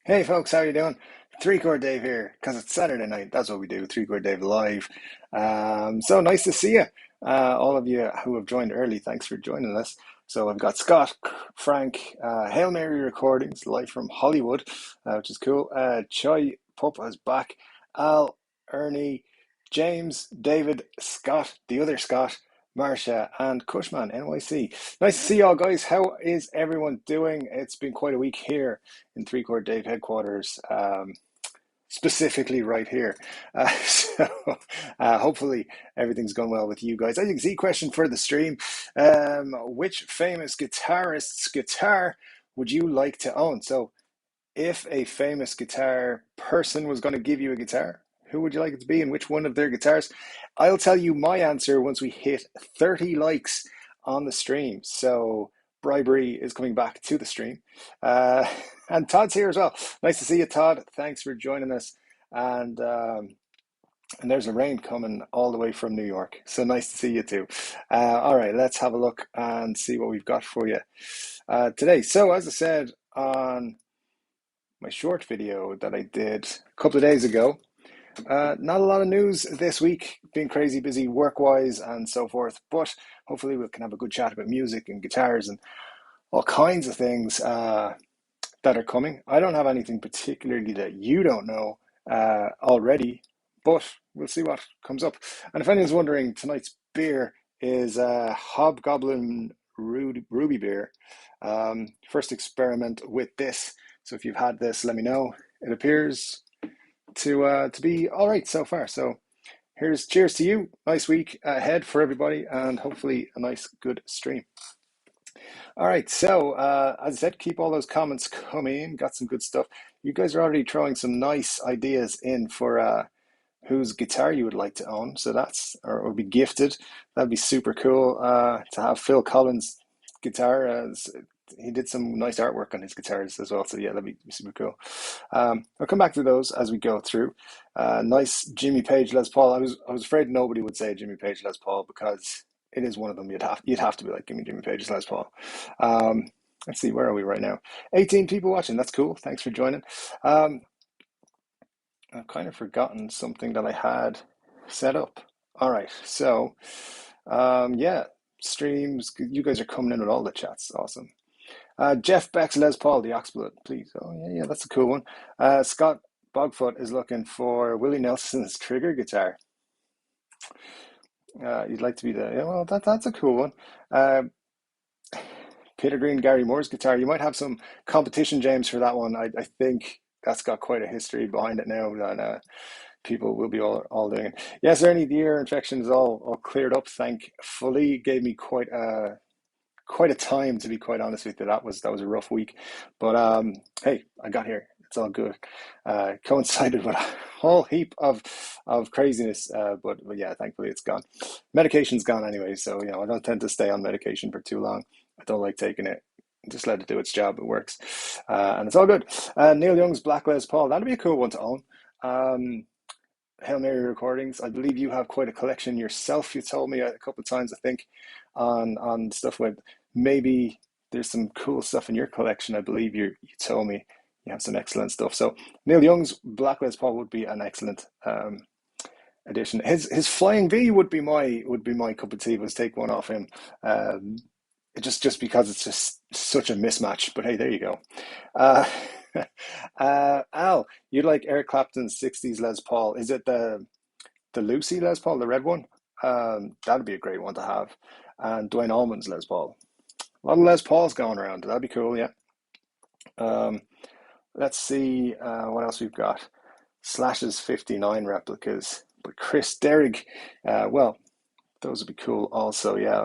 Hey folks, how you doing? Chord Dave here, because it's Saturday night. That's what we do, Chord Dave Live. So nice to see you. All of you who have joined early, thanks for joining us. So I've got Scott, Frank, Hail Mary Recordings, live from Hollywood, which is cool. Choi Pup is back. Al, Ernie, James, David, Scott, the other Scott, Marsha, and Cushman, NYC. Nice to see you all, guys. How is everyone doing? It's been quite a week here in Chord Dave headquarters, specifically right here. Hopefully everything's going well with you guys. I think Z question for the stream: which famous guitarist's guitar would you like to own? So, if a famous guitar person was going to give you a guitar, who would you like it to be, and which one of their guitars? I'll tell you my answer once we hit 30 likes on the stream. So bribery is coming back to the stream. And Todd's here as well. Nice to see you, Todd. Thanks for joining us. And there's a rain coming all the way from New York. So nice to see you too. All right, let's have a look and see what we've got for you today. So as I said on my short video that I did a couple of days ago, not a lot of news this week, been crazy busy work-wise and so forth, but hopefully we can have a good chat about music and guitars and all kinds of things that are coming. I don't have anything particularly that you don't know already, but we'll see what comes up. And if anyone's wondering, tonight's beer is Hobgoblin Ruby beer. First experiment with this. So if you've had this, let me know. It appears to be all right so far. So here's cheers to you. Nice week ahead for everybody, and hopefully a nice good stream. All right, so as I said, keep all those comments coming. Got some good stuff. You guys are already throwing some nice ideas in for whose guitar you would like to own. So that's, or would be gifted. That'd be super cool to have Phil Collins' guitar. He did some nice artwork on his guitars as well. So yeah, that'd be super cool. I'll come back to those as we go through. Nice Jimmy Page Les Paul. I was afraid nobody would say Jimmy Page Les Paul because it is one of them. You'd have to be like, give me Jimmy Page's Les Paul. Let's see, where are we right now? 18 people watching. That's cool. Thanks for joining. I've kind of forgotten something that I had set up. All right, so yeah, streams. You guys are coming in with all the chats. Awesome. Jeff Beck's Les Paul, the Oxblood, please. Oh yeah, that's a cool one. Scott Bogfoot is looking for Willie Nelson's trigger guitar. You'd like to be the, yeah, well, that's a cool one. Peter Green, Gary Moore's guitar. You might have some competition, James, for that one. I think that's got quite a history behind it now, and people will be all doing it. Yes, Ernie, the ear infection is all cleared up, thankfully. Gave me quite a time, to be quite honest with you. That was a rough week, but hey, I got here. It's all good. Coincided with a whole heap of craziness, but yeah, thankfully it's gone. Medication's gone anyway, so I don't tend to stay on medication for too long. I don't like taking it. Just let it do its job. It works, and it's all good. Neil Young's Black Les Paul. That'd be a cool one to own. Hail Mary Recordings. I believe you have quite a collection yourself. You told me a couple of times, I think, on stuff with maybe there's some cool stuff in your collection. I believe you told me you have some excellent stuff. So Neil Young's Black Les Paul would be an excellent addition. His Flying V would be my cup of tea. Was take one off him. Just because it's just such a mismatch. But hey, there you go. Al, you like Eric Clapton's 60s Les Paul. Is it the Lucy Les Paul, the red one? That'd be a great one to have. And Dwayne Allman's Les Paul. A lot of Les Pauls going around. That'd be cool, yeah. Let's see what else we've got. Slash's 59 replicas. But Chris Derrig, well, those would be cool also, yeah.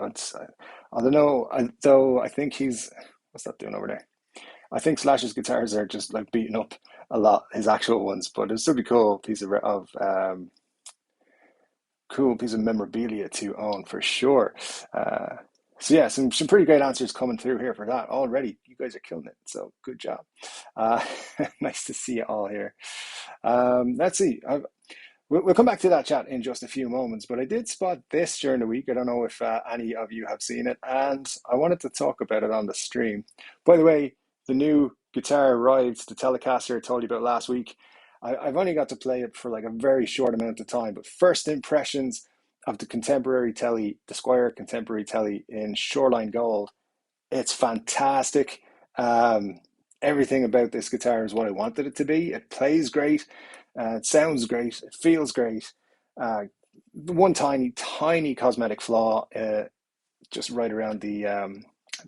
I don't know, though I think what's that doing over there? I think Slash's guitars are just like beaten up a lot, his actual ones, but it'd still be cool piece of memorabilia to own for sure. So yeah, some pretty great answers coming through here for that already. You guys are killing it, so good job. Nice to see you all here. Let's see. We'll come back to that chat in just a few moments, but I did spot this during the week. I don't know if any of you have seen it, and I wanted to talk about it on the stream. By the way, the new guitar arrived, the Telecaster I told you about last week. I've only got to play it for like a very short amount of time, but first impressions of the contemporary telly, the Squier contemporary telly in Shoreline Gold, it's fantastic. Um, Everything about this guitar is what I wanted it to be. It plays great, it sounds great, it feels great. One tiny, tiny cosmetic flaw, just right around the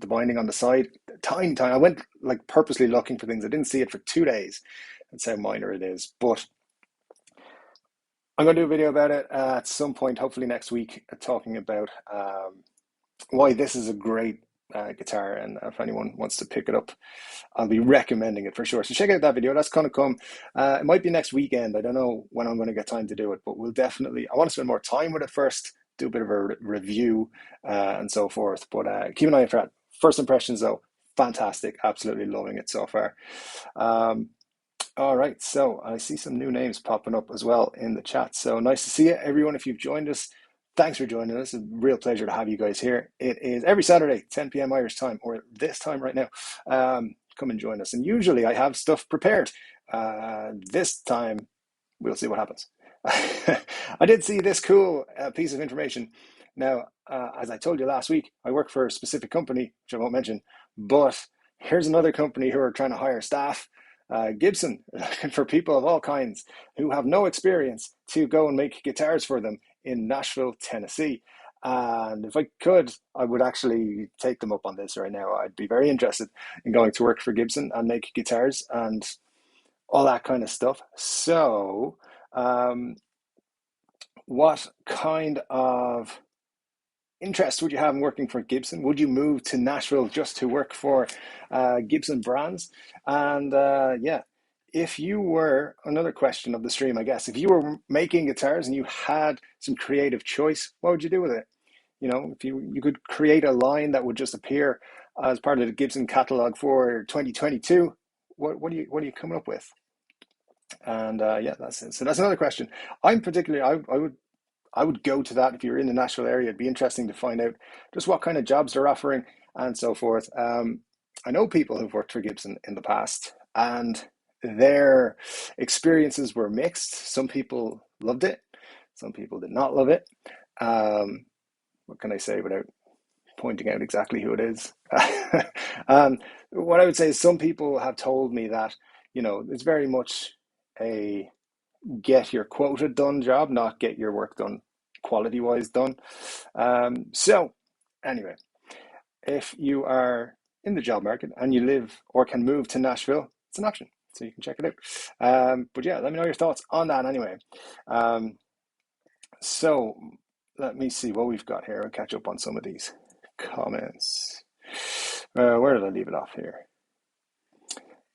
binding on the side. Tiny, tiny. I went like purposely looking for things. I didn't see it for 2 days. That's how minor it is. But I'm going to do a video about it at some point, hopefully next week, talking about why this is a great guitar, and if anyone wants to pick it up, I'll be recommending it for sure. So check out that video. That's going to come. It might be next weekend. I don't know when I'm going to get time to do it, but we'll definitely. I want to spend more time with it first, do a bit of a review and so forth. But keep an eye out for that. First impressions, though, fantastic. Absolutely loving it so far. All right, so I see some new names popping up as well in the chat. So nice to see you, everyone. If you've joined us, thanks for joining us. It's a real pleasure to have you guys here. It is every Saturday, 10 p.m. Irish time, or this time right now. Come and join us. And usually I have stuff prepared. This time, we'll see what happens. I did see this cool piece of information. Now, as I told you last week, I work for a specific company, which I won't mention, but here's another company who are trying to hire staff. Gibson, looking for people of all kinds who have no experience to go and make guitars for them in Nashville, Tennessee. And if I could, I would actually take them up on this right now. I'd be very interested in going to work for Gibson and make guitars and all that kind of stuff. So, what kind of interest would you have in working for Gibson? Would you move to Nashville just to work for Gibson brands? And yeah, if you were, another question of the stream, I guess, if you were making guitars and you had some creative choice, what would you do with it? You know, if you could create a line that would just appear as part of the Gibson catalog for 2022, what are you coming up with? And yeah, that's it. So that's another question. I'm particularly, I would go to that if you're in the Nashville area. It'd be interesting to find out just what kind of jobs they're offering and so forth. I know people who've worked for Gibson in the past, and their experiences were mixed. Some people loved it, some people did not love it. What can I say without pointing out exactly who it is? What I would say is some people have told me that, you know, it's very much a get your quota done job, not get your work done quality wise done. So anyway, if you are in the job market and you live or can move to Nashville, it's an option. So you can check it out. But yeah, let me know your thoughts on that anyway. So let me see what we've got here. I'll catch up on some of these comments. Where did I leave it off here?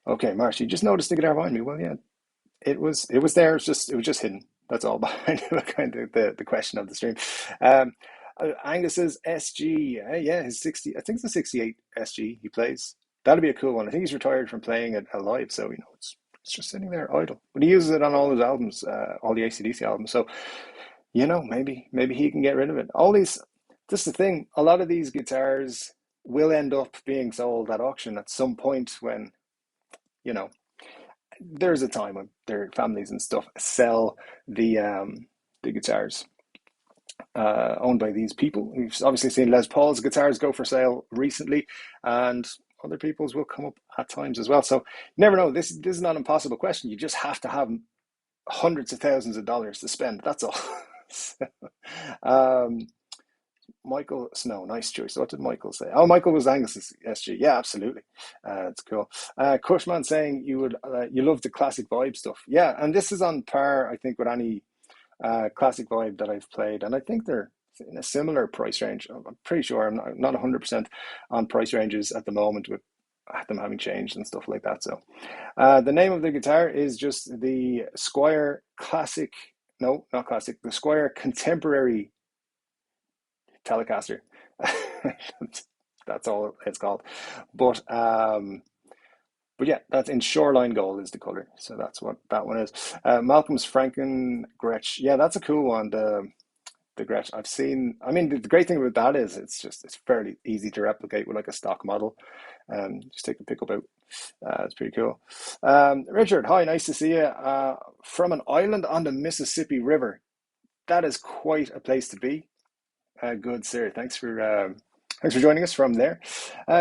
Okay, Marcy, just noticed the guitar behind me. Well, yeah, it was there. It was just hidden. That's all behind kind of the question of the stream. Angus's SG, yeah, his 60. I think it's a 68 SG he plays. That'd be a cool one. I think he's retired from playing it live, so you know it's just sitting there idle. But he uses it on all his albums, all the AC/DC albums. So you know, maybe he can get rid of it. All these. This is the thing. A lot of these guitars will end up being sold at auction at some point when, you know, there's a time when their families and stuff sell the guitars owned by these people. We've obviously seen Les Paul's guitars go for sale recently, and other people's will come up at times as well. So you never know. This is not an impossible question. You just have to have hundreds of thousands of dollars to spend. That's all. So, Michael Snow, nice choice. What did Michael say? Oh, Michael was Angus's SG. Yeah, absolutely. It's cool. Cushman saying you love the classic vibe stuff. Yeah, and this is on par, I think, with any classic vibe that I've played, and I think they're in a similar price range. I'm pretty sure. I'm not 100% on price ranges at the moment with them having changed and stuff like that. So the name of the guitar is just the Squier Classic. No, not Classic. The Squier Contemporary Telecaster. That's all it's called. But yeah, that's in Shoreline Gold is the color. So that's what that one is. Malcolm's Frankengretsch. Yeah, that's a cool one. the Gretsch. I've seen. I mean, the great thing about that is it's fairly easy to replicate with like a stock model. Just take the pickup out. It's pretty cool. Richard, hi, nice to see you. From an island on the Mississippi River. That is quite a place to be. Good, sir. Thanks for joining us from there.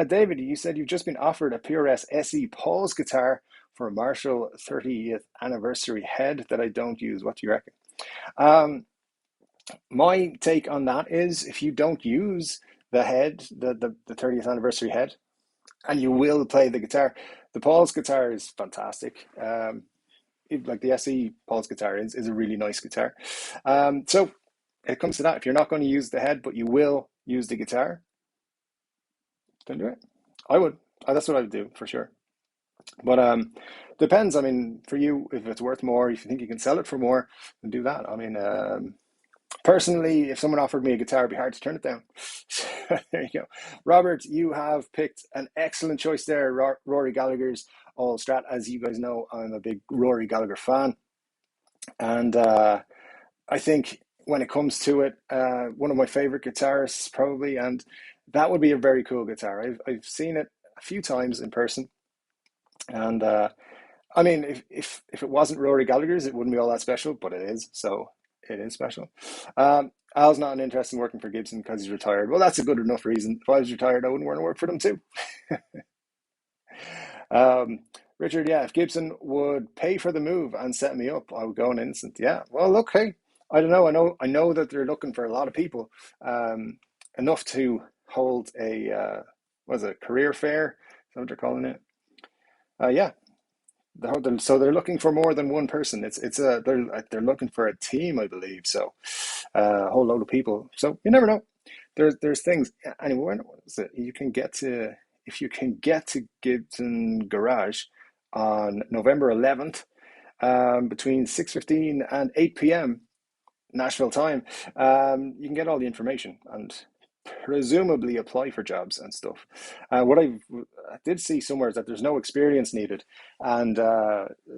David, you said you've just been offered a PRS SE Paul's guitar for a Marshall 30th anniversary head that I don't use. What do you reckon? My take on that is if you don't use the head, the 30th anniversary head, and you will play the guitar, the Paul's guitar is fantastic. Like the SE Paul's guitar is a really nice guitar. So it comes to that. If you're not going to use the head, but you will use the guitar, then do it. I would. That's what I would do for sure. But depends. I mean, for you, if it's worth more, if you think you can sell it for more, then do that. I mean, personally, if someone offered me a guitar, it'd be hard to turn it down. So, there you go. Robert, you have picked an excellent choice there. Rory Gallagher's All Strat. As you guys know, I'm a big Rory Gallagher fan. And I think when it comes to it, one of my favorite guitarists probably, and that would be a very cool guitar. I've seen it a few times in person. And I mean, if it wasn't Rory Gallagher's, it wouldn't be all that special, but it is. So it is special. Al's not interested in working for Gibson because he's retired. Well, that's a good enough reason. If I was retired, I wouldn't want to work for them too. Richard, yeah, if Gibson would pay for the move and set me up, I would go an instant. Yeah, well, okay. I don't know. I know that they're looking for a lot of people, enough to hold a was it career fair? Is that what they're calling it? Yeah, so they're looking for more than one person. They're looking for a team, I believe. So a whole load of people. So you never know. There's things. Anyway, what is it? You can get to if you can get to Gibson Garage on November 11th between 6:15 and 8 p.m. Nashville time. You can get all the information and presumably apply for jobs and stuff. What I did see somewhere is that there's no experience needed, and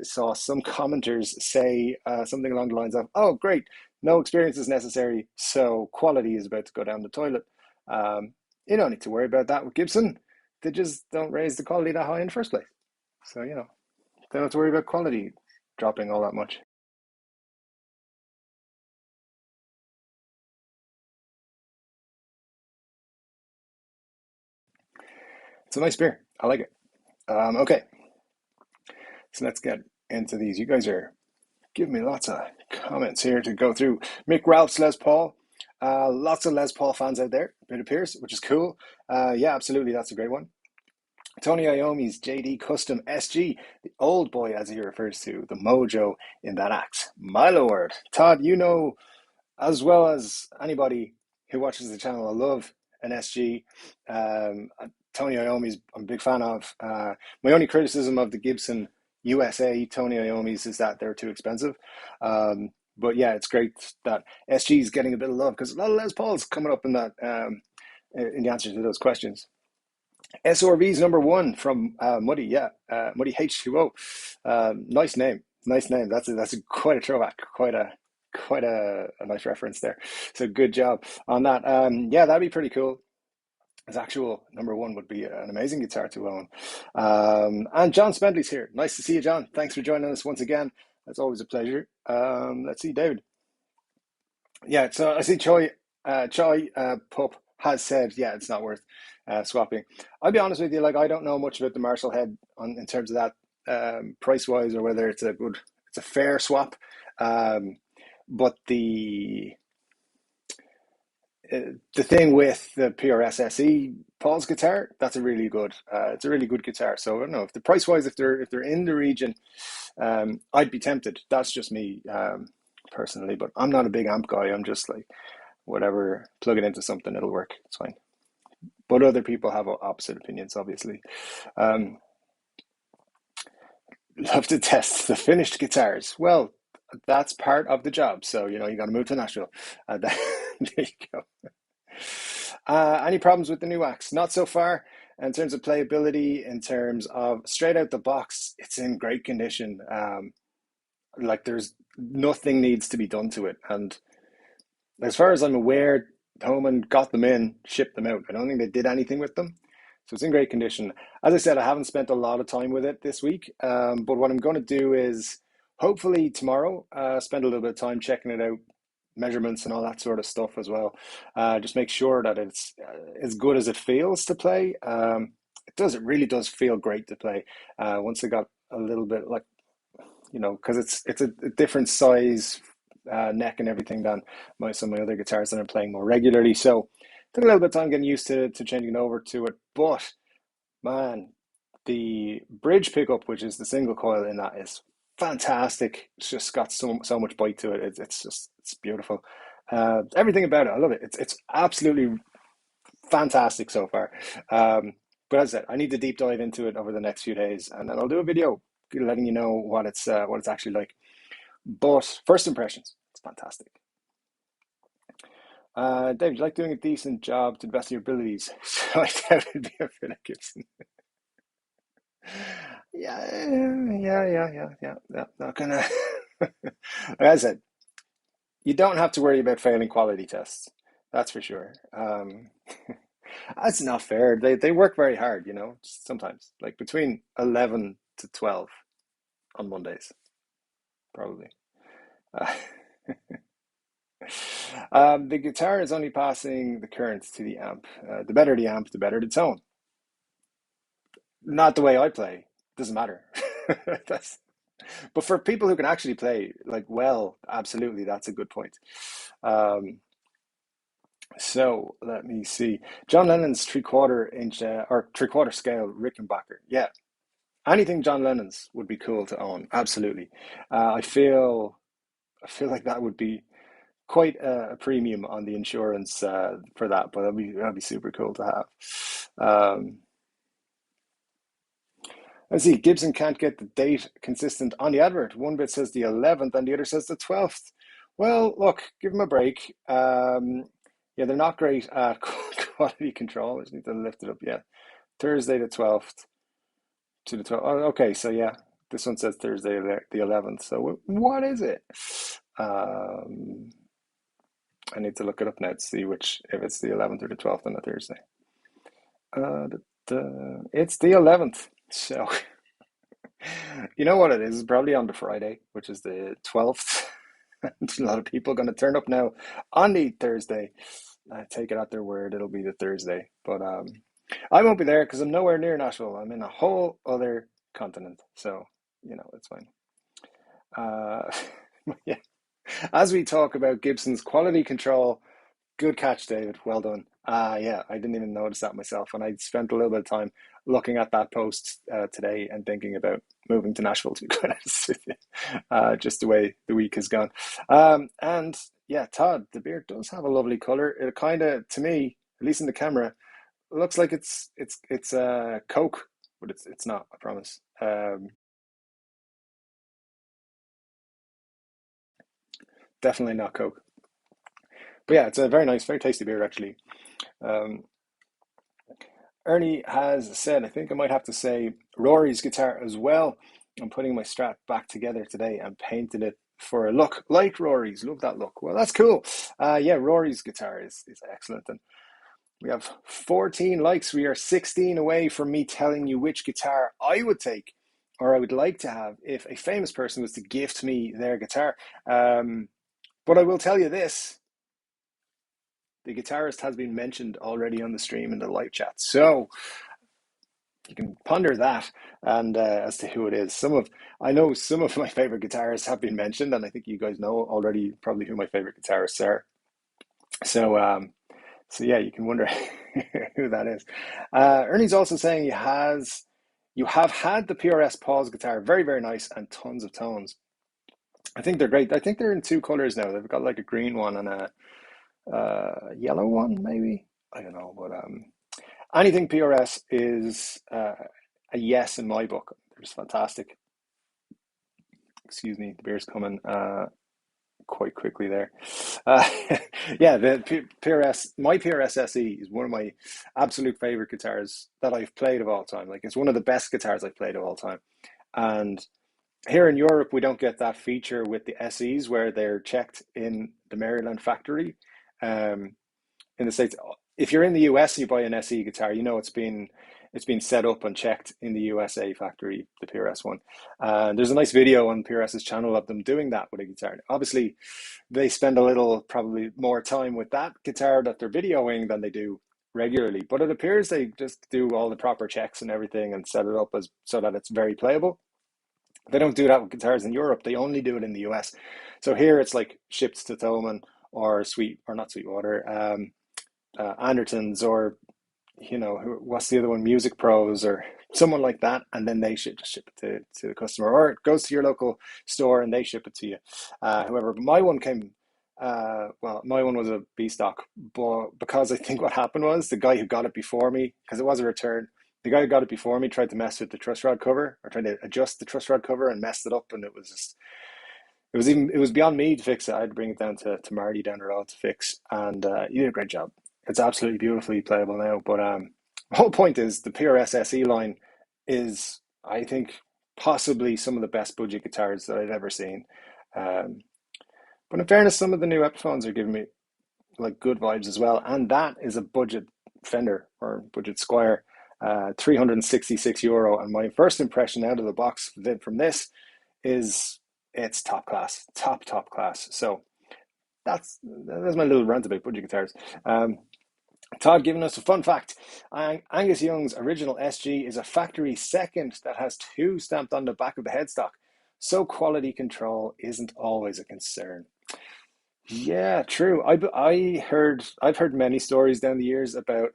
saw some commenters say something along the lines of, "Oh, great, no experience is necessary, so quality is about to go down the toilet." You don't need to worry about that with Gibson. They just don't raise the quality that high in the first place. So they don't have to worry about quality dropping all that much. It's a nice beer. I like it. Okay, so let's get into these. You guys are giving me lots of comments here to go through. Mick Ralph's Les Paul. Lots of Les Paul fans out there, it appears, which is cool. Yeah, absolutely. That's a great one. Tony Iommi's JD Custom SG, the old boy, as he refers to, the mojo in that axe. My lord. Todd, you know as well as anybody who watches the channel, I love an SG. Tony Iommi's I'm a big fan of. My only criticism of the Gibson USA Tony Iommi's is that they're too expensive. But yeah, it's great that SG is getting a bit of love because a lot of Les Paul's coming up in that in the answer to those questions. SRV's number one from Muddy, yeah, Muddy H2O. Nice name, nice name. That's quite a throwback, quite a nice reference there. So good job on that. Yeah, that'd be pretty cool. His actual number one would be an amazing guitar to own. And John Smedley's here. Nice to see you, John. Thanks for joining us once again. It's always a pleasure. Let's see, David. Yeah, so I see Choi Pup has said, yeah, it's not worth swapping. I'll be honest with you, like I don't know much about the Marshall head in terms of that price wise or whether it's a fair swap. But the thing with the PRS SE Paul's guitar, that's it's a really good guitar. So I don't know if the price wise, if they're in the region, I'd be tempted. That's just me personally, but I'm not a big amp guy. I'm just like whatever, plug it into something, it'll work. It's fine. But other people have opposite opinions, obviously. Love to test the finished guitars. Well, that's part of the job. So you got to move to Nashville. There you go. Any problems with the new axe? Not so far. In terms of playability, in terms of straight out the box, it's in great condition. Like there's nothing needs to be done to it, and as far as I'm aware, Homan got them in, shipped them out. I don't think they did anything with them. So it's in great condition. As I said, I haven't spent a lot of time with it this week, but what I'm going to do is hopefully tomorrow spend a little bit of time checking it out, measurements and all that sort of stuff as well. Just make sure that it's as good as it feels to play. It does. It really does feel great to play. Once I got a little bit like because it's a different size neck and everything than some of my other guitars that I'm playing more regularly. So took a little bit of time getting used to changing over to it. But man, the bridge pickup, which is the single coil in that, is fantastic. It's just got so much bite to it. It's beautiful. Everything about it, I love it. It's absolutely fantastic so far. But as I said, I need to deep dive into it over the next few days, and then I'll do a video letting you know what it's actually like. But first impressions, it's fantastic. Dave, you like doing a decent job to the best of your abilities? So I doubt it'd be a fit at Gibson. Yeah. Not gonna. Like I said, you don't have to worry about failing quality tests. That's for sure. That's not fair. They work very hard, sometimes, like between 11 to 12 on Mondays, probably. Uh, the guitar is only passing the current to the amp. The better the amp, the better the tone. Not the way I play. Doesn't matter. That's, but for people who can actually play like well, absolutely, that's a good point. Um, so let me see. John Lennon's 3/4 inch or 3/4 scale Rickenbacker. Yeah, anything John Lennon's would be cool to own. Absolutely. I feel like that would be quite a premium on the insurance for that, but that'd be super cool to have. Let's see. Gibson can't get the date consistent on the advert. One bit says the 11th, and the other says the 12th. Well, look, give them a break. Yeah, they're not great at quality control. I just need to lift it up. Yeah, Thursday the 12th to the 12th. Oh, okay, so yeah, this one says Thursday the 11th. So what is it? Um, I need to look it up now to see if it's the 11th or the 12th on a Thursday. It's the 11th. So you know what it is? It's probably on the Friday, which is the 12th. A lot of people are going to turn up now on the Thursday. I take it at their word, it'll be the Thursday. But I won't be there because I'm nowhere near Nashville. I'm in a whole other continent. So, it's fine. Uh, yeah. As we talk about Gibson's quality control, good catch, David. Well done. Yeah, I didn't even notice that myself. And I spent a little bit of time looking at that post today and thinking about moving to Nashville, to be quite honest with you, just the way the week has gone. And yeah, Todd, the beard does have a lovely color. It kind of, to me, at least in the camera, looks like it's Coke, but it's not, I promise. Definitely not Coke. But yeah, it's a very nice, very tasty beer, actually. Um, Ernie has said, I think I might have to say Rory's guitar as well. I'm putting my Strat back together today and painted it for a look like Rory's. Love that look. Well, that's cool. Yeah, Rory's guitar is excellent. And we have 14 likes. We are 16 away from me telling you which guitar I would take or I would like to have if a famous person was to gift me their guitar. But I will tell you this. The guitarist has been mentioned already on the stream in the live chat. So you can ponder that and as to who it is. I know some of my favorite guitarists have been mentioned, and I think you guys know already probably who my favorite guitarists are. So yeah, you can wonder who that is. Ernie's also saying you have had the PRS Pause guitar, very very nice and tons of tones. I think they're great. I think they're in two colors now. They've got like a green one and a yellow one, maybe. I don't know, but anything PRS is a yes in my book. They're just fantastic. Excuse me, the beer's coming quite quickly there. Uh, yeah, the PRS, my PRS SE is one of my absolute favorite guitars that I've played of all time. Like it's one of the best guitars I've played of all time. And here in Europe, we don't get that feature with the SEs where they're checked in the Maryland factory. in the States. If you're in the US and you buy an SE guitar, you know it's been set up and checked in the USA factory, the PRS one. There's a nice video on PRS's channel of them doing that with a guitar. Obviously, they spend a little, probably more time with that guitar that they're videoing than they do regularly. But it appears they just do all the proper checks and everything and set it up as so that it's very playable. They don't do that with guitars in Europe. They only do it in the US. So here it's like shipped to Thomann or not Sweetwater, Andertons, or what's the other one, Music Pros or someone like that, and then they should just ship it to the customer, or it goes to your local store and they ship it to you. However, my one came. My one was a B stock, but because I think what happened was the guy who got it before me, because it was a return, the guy who got it before me tried to mess with the truss rod cover, or tried to adjust the truss rod cover and messed it up, and it was just it was beyond me to fix it. I had to bring it down to Marty down the road to fix, and he did a great job. It's absolutely beautifully playable now. But the whole point is the PRS SE line is, I think, possibly some of the best budget guitars that I've ever seen. Um, but in fairness, some of the new Epiphones are giving me like good vibes as well, and that is a budget Fender or budget Squire, €366. And my first impression out of the box from this is it's top class, top class. So that's my little rant about budget guitars. Todd giving us a fun fact. Angus Young's original SG is a factory second that has 2 stamped on the back of the headstock, so quality control isn't always a concern. Yeah, true. I've heard many stories down the years about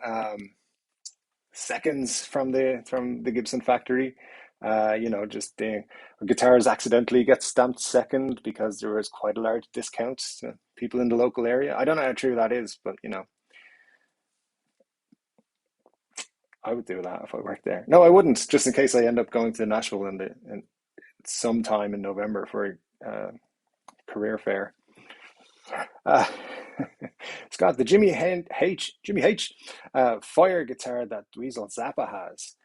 seconds from the Gibson factory. Just the guitars accidentally get stamped second because there was quite a large discount to people in the local area. I don't know how true that is, but I would do that if I worked there. No, I wouldn't, just in case I end up going to Nashville in sometime in November for a career fair. Uh, Scott, the Jimmy H fire guitar that Dweezil Zappa has.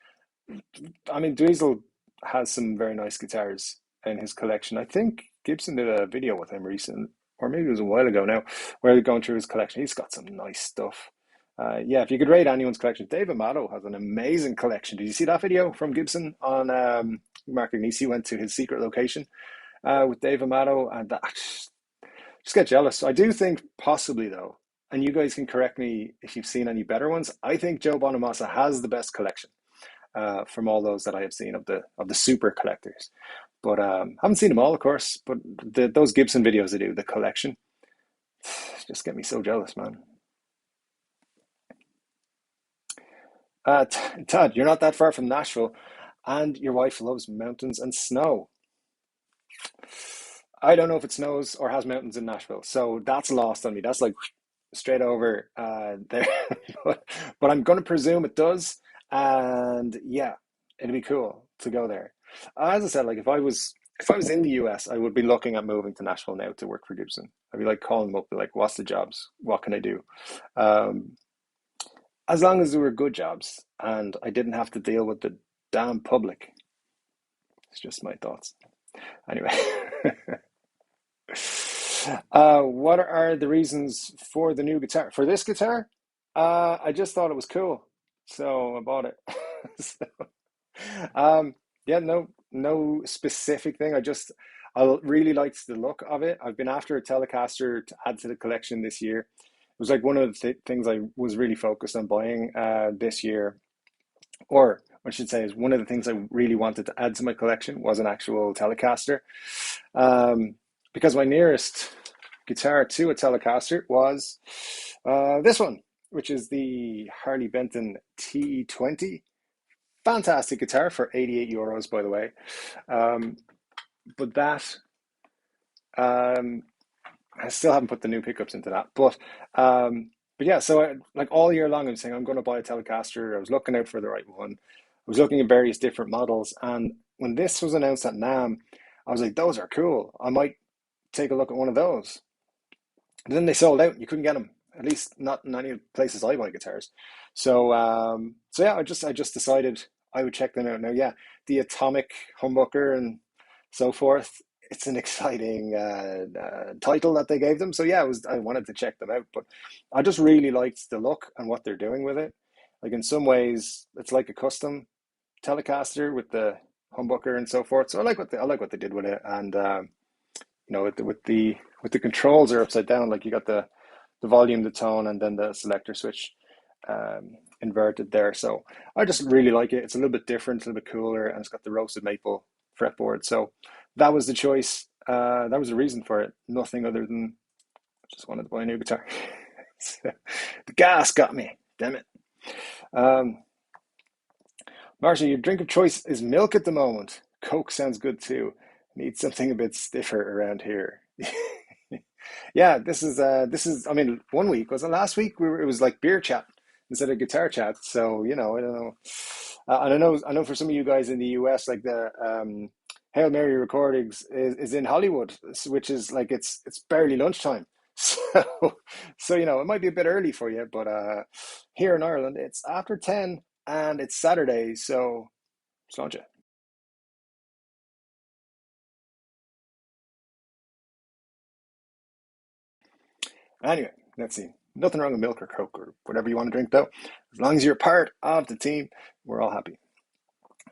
I mean, Dweezil has some very nice guitars in his collection. I think Gibson did a video with him recently, or maybe it was a while ago now, where they're going through his collection. He's got some nice stuff. Yeah, if you could rate anyone's collection, Dave Amato has an amazing collection. Did you see that video from Gibson on Mark Agnesi went to his secret location with Dave Amato, and that just get jealous. I do think possibly though, and you guys can correct me if you've seen any better ones. I think Joe Bonamassa has the best collection from all those that I have seen of the super collectors. But haven't seen them all, of course. But those Gibson videos they do, the collection, just get me so jealous, man. Todd, you're not that far from Nashville, and your wife loves mountains and snow. I don't know if it snows or has mountains in Nashville, so that's lost on me. That's like straight over there, but I'm going to presume it does, and yeah, it'd be cool to go there. As I said, like if I was in the US, I would be looking at moving to Nashville now to work for Gibson. I'd be like calling them up, be like, "What's the jobs? What can I do?" Um, as long as they were good jobs and I didn't have to deal with the damn public. It's just my thoughts. Anyway, what are the reasons for the new guitar? For this guitar, I just thought it was cool, so I bought it. So, yeah, no specific thing. I really liked the look of it. I've been after a Telecaster to add to the collection this year. It was like one of the things I was really focused on buying this year, or I should say, is one of the things I really wanted to add to my collection was an actual Telecaster, because my nearest guitar to a Telecaster was this one, which is the Harley Benton TE20. Fantastic guitar for €88, by the way. But that, I still haven't put the new pickups into that. But yeah, so like all year long, I'm saying I'm going to buy a Telecaster. I was looking out for the right one. I was looking at various different models, and when this was announced at NAMM, I was like, those are cool. I might take a look at one of those. And then they sold out. You couldn't get them, at least not in any places I buy guitars. So yeah, I just decided I would check them out. Now, yeah, the Atomic humbucker and so forth it's an exciting title that they gave them. So yeah, I wanted to check them out, but I just really liked the look and what they're doing with it. Like in some ways, it's like a custom Telecaster with the humbucker and so forth. So I like what they did with it, and with the controls are upside down. Like you got the volume, the tone, and then the selector switch inverted there. So I just really like it. It's a little bit different, a little bit cooler, and it's got the roasted maple fretboard. So that was the choice. That was the reason for it. Nothing other than I just wanted to buy a new guitar. So, the gas got me. Damn it. Um, Marcia, your drink of choice is milk at the moment. Coke sounds good too. Need something a bit stiffer around here. Yeah, this is. I mean, one week was it last week? It was like beer chat instead of guitar chat. So I don't know. And I know for some of you guys in the US, like the Hail Mary recordings is in Hollywood, which is like it's barely lunchtime. So it might be a bit early for you, but here in Ireland it's after 10 and it's Saturday, so sláinte. Anyway, let's see. Nothing wrong with milk or Coke or whatever you want to drink, though. As long as you're part of the team, we're all happy.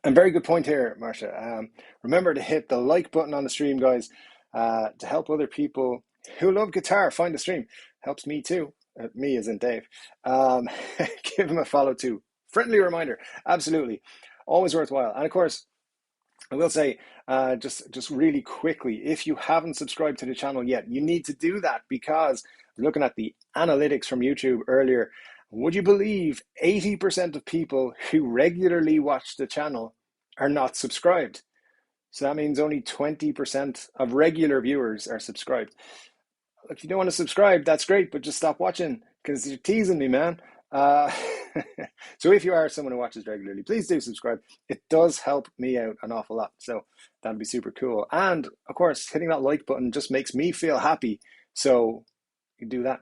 And very good point here, Marcia. Remember to hit the like button on the stream, guys, to help other people who love guitar find the stream. Helps me too. Me as in Dave. Give him a follow too. Friendly reminder. Absolutely. Always worthwhile. And of course, I will say, just really quickly, if you haven't subscribed to the channel yet, you need to do that because looking at the analytics from YouTube earlier, would you believe 80% of people who regularly watch the channel are not subscribed? So that means only 20% of regular viewers are subscribed. If you don't want to subscribe, that's great, but just stop watching because you're teasing me, man. Uh, so if you are someone who watches regularly, please do subscribe. It does help me out an awful lot. So that'd be super cool. And of course, hitting that like button just makes me feel happy. So you do that.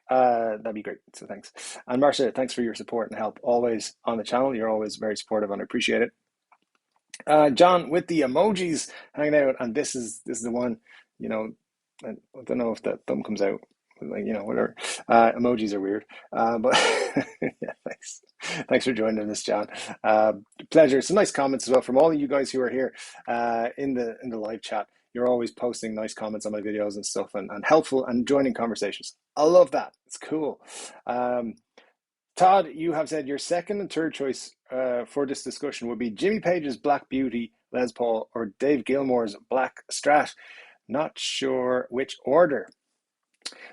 That'd be great. So thanks. And Marcia, thanks for your support and help always on the channel. You're always very supportive and I appreciate it. John with the emojis hanging out, and this is the one, I don't know if that thumb comes out, like, whatever. Emojis are weird, but yeah, thanks for joining us, John. Pleasure. Some nice comments as well from all of you guys who are here in the live chat. You're always posting nice comments on my videos and stuff, and helpful and joining conversations. I love that. It's cool. Todd, you have said your second and third choice for this discussion would be Jimmy Page's Black Beauty Les Paul or Dave Gilmour's Black Strat. Not sure which order.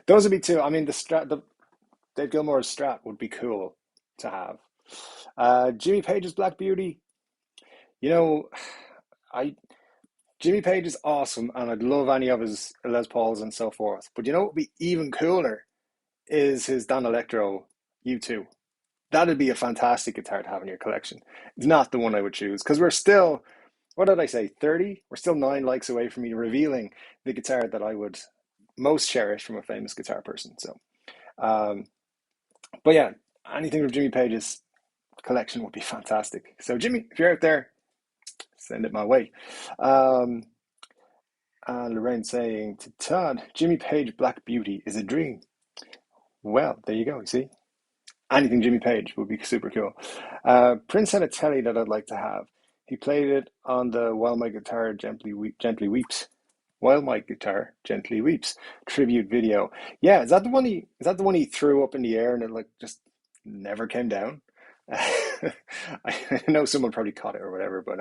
Those would be two. I mean, the Dave Gilmour's Strat would be cool to have. Jimmy Page's Black Beauty, you know, I Jimmy Page is awesome, and I'd love any of his Les Pauls and so forth. But what would be even cooler is his Dan Electro U2. That'd be a fantastic guitar to have in your collection. It's not the one I would choose because we're still, what did I say, 30? We're still 9 likes away from me revealing the guitar that I would most cherish from a famous guitar person. So, but yeah, anything from Jimmy Page's collection would be fantastic. So, Jimmy, if you're out there, send it my way. Lorraine saying to Todd, Jimmy Page Black Beauty is a dream. Well, there you go. You see, anything Jimmy Page would be super cool. Prince had a telly that I'd like to have. He played it on the While My Guitar Gently Weeps. While My Guitar Gently Weeps tribute video. Yeah, is that the one he threw up in the air and it like just never came down? I know someone probably caught it or whatever, but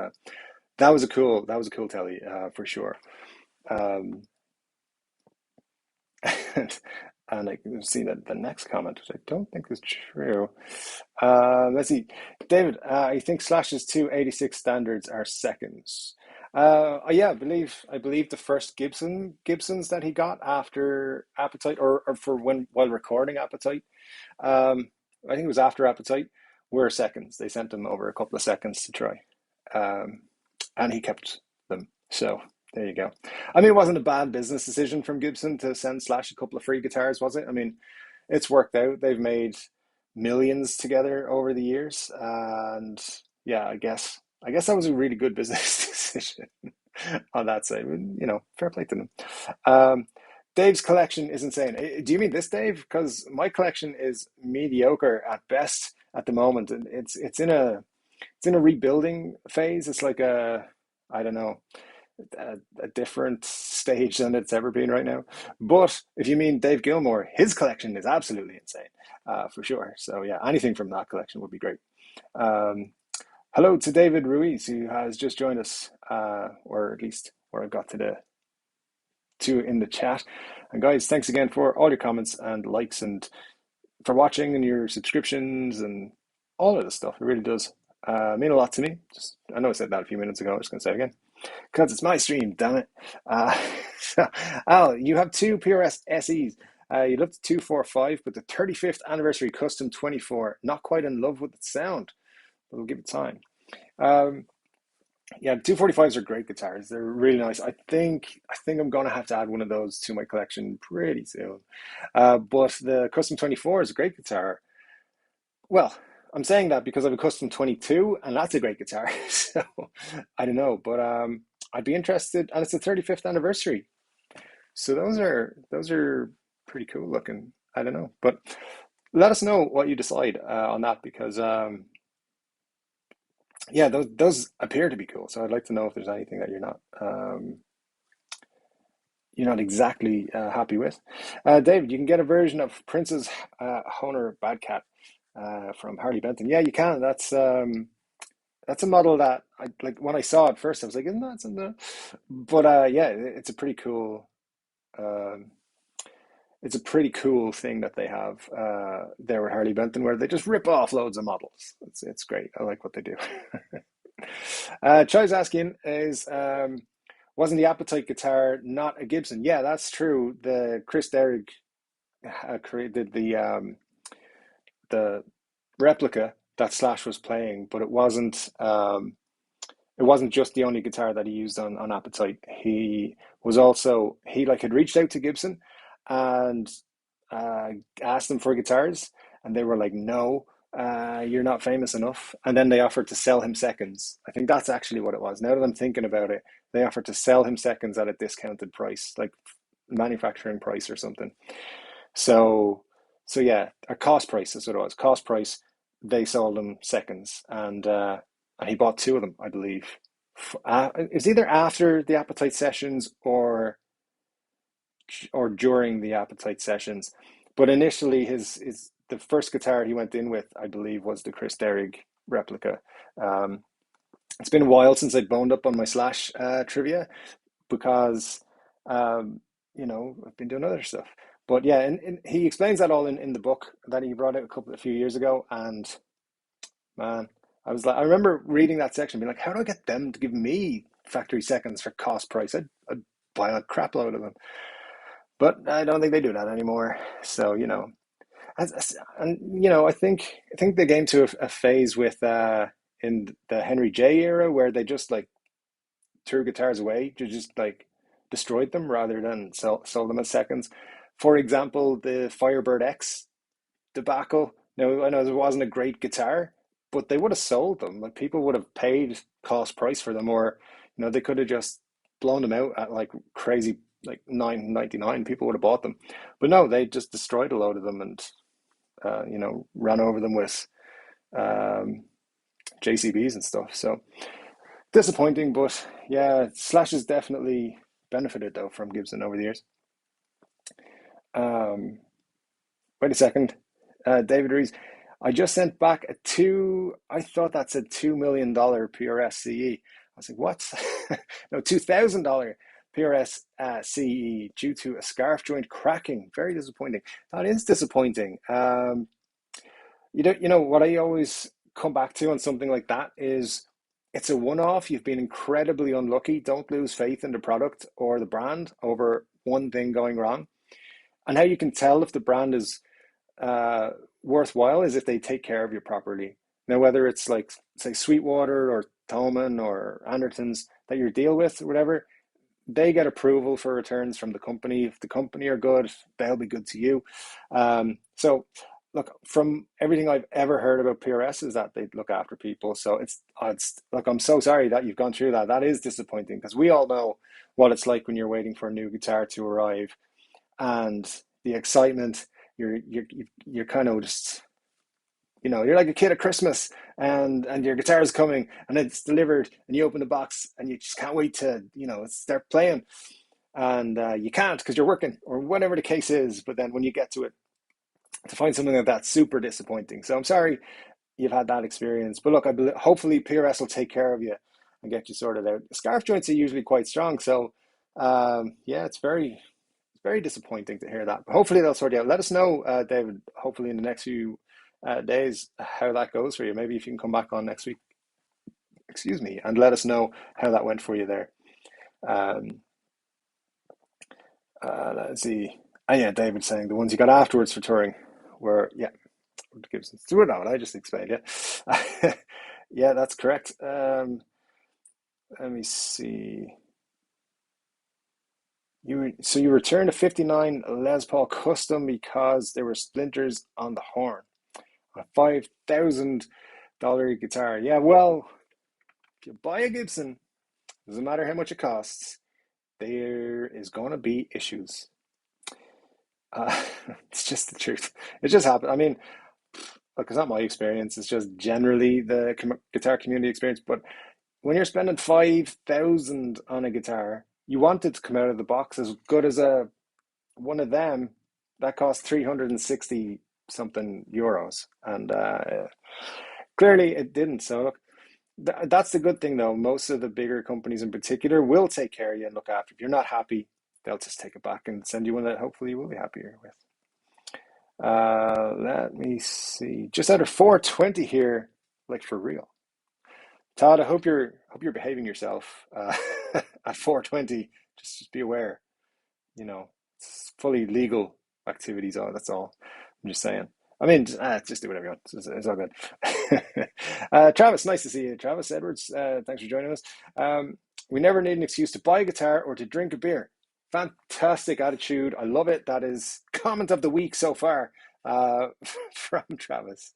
that was a cool telly for sure. Um, and I can see that the next comment, which I don't think is true. Let's see, David. I think Slash's 286 standards are seconds. Yeah, I believe the first Gibsons that he got after Appetite, or for while recording Appetite. I think it was after Appetite. Were seconds. They sent him over a couple of seconds to try, and he kept them. So there you go. I mean, it wasn't a bad business decision from Gibson to send Slash a couple of free guitars, was it? I mean, it's worked out. They've made millions together over the years, and yeah, I guess that was a really good business decision. on that side. You know, fair play to them. Um, Dave's collection is insane. Do you mean this Dave? Because my collection is mediocre at best at the moment, and it's in a rebuilding phase. It's like a, I don't know, a different stage than it's ever been right now. But if you mean Dave Gilmore, his collection is absolutely insane, for sure. So yeah, anything from that collection would be great. Um, Hello to David Ruiz, who has just joined us, or at least where I got to the two in the chat. And guys, thanks again for all your comments and likes and for watching and your subscriptions and all of this stuff. It really does mean a lot to me. Just, I know I said that a few minutes ago. I'm just going to say it again because it's my stream, damn it. Uh, Al, you have two PRS SEs. You looked at 245, but the 35th anniversary custom 24. Not quite in love with the sound, but we'll give it time. Yeah, 245s are great guitars. They're really nice. I think I'm gonna have to add one of those to my collection pretty soon. But the Custom 24 is a great guitar. Well, I'm saying that because I have a Custom 22, and that's a great guitar. So I don't know, but I'd be interested, and it's the 35th anniversary. So those are pretty cool looking. I don't know, but let us know what you decide on that because yeah, those appear to be cool. So I'd like to know if there's anything that you're not exactly happy with. David, you can get a version of Prince's Honer Bad Cat from Harley Benton. Yeah, you can. That's a model that I like. When I saw it first, I was like, "Isn't that something?" But yeah, it's a pretty cool. Um, it's a pretty cool thing that they have there with Harley Benton, where they just rip off loads of models. It's great. I like what they do. Chai's asking is wasn't the Appetite guitar not a Gibson? Yeah, that's true. The Chris Derrick created the replica that Slash was playing, but it wasn't just the only guitar that he used on Appetite. He like had reached out to Gibson and uh, asked them for guitars, and they were like, "No, you're not famous enough." And then they offered to sell him seconds. I think that's actually what it was. Now that I'm thinking about it, they offered to sell him seconds at a discounted price, like manufacturing price or something. So, so yeah, a cost price is what it was. Cost price. They sold him seconds, and he bought two of them, I believe. It was either after the Appetite sessions or during the Appetite sessions. But initially, his the first guitar he went in with, I believe, was the Chris Derrick replica. Um, it's been a while since I boned up on my Slash trivia because you know I've been doing other stuff. But yeah, and he explains that all in the book that he brought out a few years ago. And man, I remember reading that section, being like, how do I get them to give me factory seconds for cost price? I'd buy a crap load of them. But I don't think they do that anymore. So, you know, and you know, I think they came to a phase with in the Henry J era where they just like threw guitars away, just like destroyed them rather than sold them as seconds. For example, the Firebird X debacle. Now, I know it wasn't a great guitar, but they would have sold them. Like people would have paid cost price for them, or you know, they could have just blown them out at like crazy, like 9.99. People would have bought them, but no, they just destroyed a load of them and you know, ran over them with um, JCBs and stuff. So disappointing, but yeah, Slash has definitely benefited though from Gibson over the years. Um, Wait a second. David Rees, I just sent back a two, I thought that said $2 million PRS CE. I was like, what? No, $2,000 PRS CE due to a scarf joint cracking. Very disappointing. That is disappointing. You know what I always come back to on something like that is it's a one-off. You've been incredibly unlucky. Don't lose faith in the product or the brand over one thing going wrong. And how you can tell if the brand is uh, worthwhile is if they take care of you properly. Now, whether it's like, say, Sweetwater or Thomann or Andertons that you deal with or whatever, they get approval for returns from the company. If the company are good, they'll be good to you. So look, from everything I've ever heard about PRS is that they look after people. So it's look, I'm so sorry that you've gone through that. That is disappointing because we all know what it's like when you're waiting for a new guitar to arrive and the excitement. You're kind of just, you're like a kid at Christmas, and your guitar is coming and it's delivered and you open the box and you just can't wait to start playing, and you can't because you're working or whatever the case is. But then when you get to it, to find something like that, super disappointing. So I'm sorry you've had that experience, but look, hopefully PRS will take care of you and get you sorted out. Scarf joints are usually quite strong, so yeah, it's very disappointing to hear that. But hopefully they'll sort you out. Let us know, David, hopefully in the next few days, how that goes for you. Maybe if you can come back on next week, excuse me, and let us know how that went for you there. Um, let's see. And yeah, David saying the ones you got afterwards for touring were, yeah, Gibson. So what I just explained, yeah. Yeah, that's correct. Let me see. You returned a '59 Les Paul Custom because there were splinters on the horn. A $5,000 guitar. Yeah, well, if you buy a Gibson, doesn't matter how much it costs, there is going to be issues. Uh, it's just the truth. It just happened. I mean, look, it's not my experience. It's just generally the guitar community experience. But when you're spending 5,000 on a guitar, you want it to come out of the box as good as a one of them that cost 360 something euros, and clearly it didn't. So look, that's the good thing though. Most of the bigger companies in particular will take care of you and look after. If you're not happy, they'll just take it back and send you one that hopefully you will be happier with. Let me see. Just under 420 here, like for real. Todd, I hope you're behaving yourself at 420. Just be aware, it's fully legal activities. Oh, that's all. I'm just saying. I mean, just do whatever you want. It's all good. Travis, nice to see you. Travis Edwards, thanks for joining us. We never need an excuse to buy a guitar or to drink a beer. Fantastic attitude. I love it. That is comment of the week so far from Travis.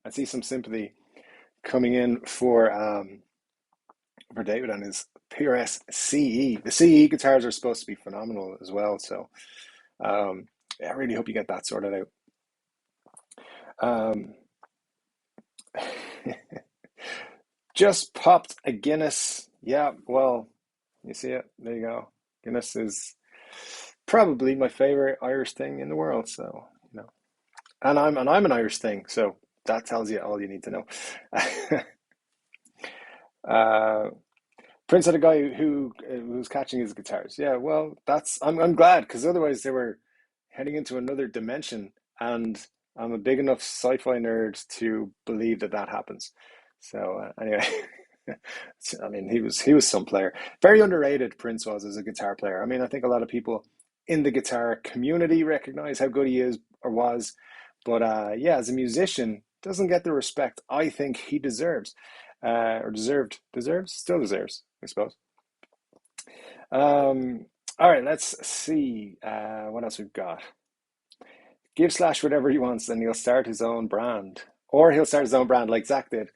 I see some sympathy coming in for David and his PRS CE. The CE guitars are supposed to be phenomenal as well. So yeah, I really hope you get that sorted out. Um, just popped a Guinness. Yeah, well, you see it. There you go. Guinness is probably my favorite Irish thing in the world. So, and I'm an Irish thing. So that tells you all you need to know. uh, Prince had a guy who was catching his guitars. Yeah, well, I'm glad because otherwise they were heading into another dimension, and I'm a big enough sci-fi nerd to believe that that happens. So anyway, I mean, he was some player. Very underrated. Prince was as a guitar player. I mean, I think a lot of people in the guitar community recognize how good he is or was, but yeah, as a musician, doesn't get the respect I think he deserves, or still deserves, I suppose. All right, let's see what else we've got. Give Slash whatever he wants, and he'll start his own brand, or he'll start his own brand like Zach did.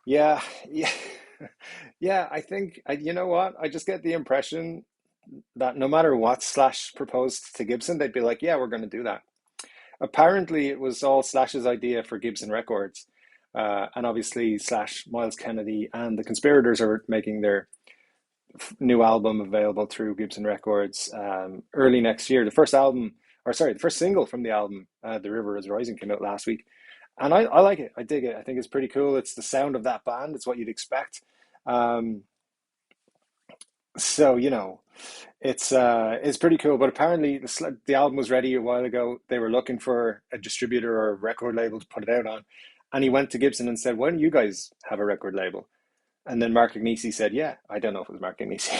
Yeah, yeah, yeah. I think you know what? I just get the impression that no matter what Slash proposed to Gibson, they'd be like, "Yeah, we're going to do that." Apparently, it was all Slash's idea for Gibson Records, and obviously Slash, Miles Kennedy, and the Conspirators are making their new album available through Gibson Records early next year. The first album, or sorry, the first single from the album, "The River Is Rising," came out last week, and I like it. I dig it. I think it's pretty cool. It's the sound of that band. It's what you'd expect. Um, so it's pretty cool. But apparently the album was ready a while ago. They were looking for a distributor or a record label to put it out on, and he went to Gibson and said, "Why don't you guys have a record label?" And then Mark Agnesi said, "Yeah, I don't know if it was Mark Agnesi,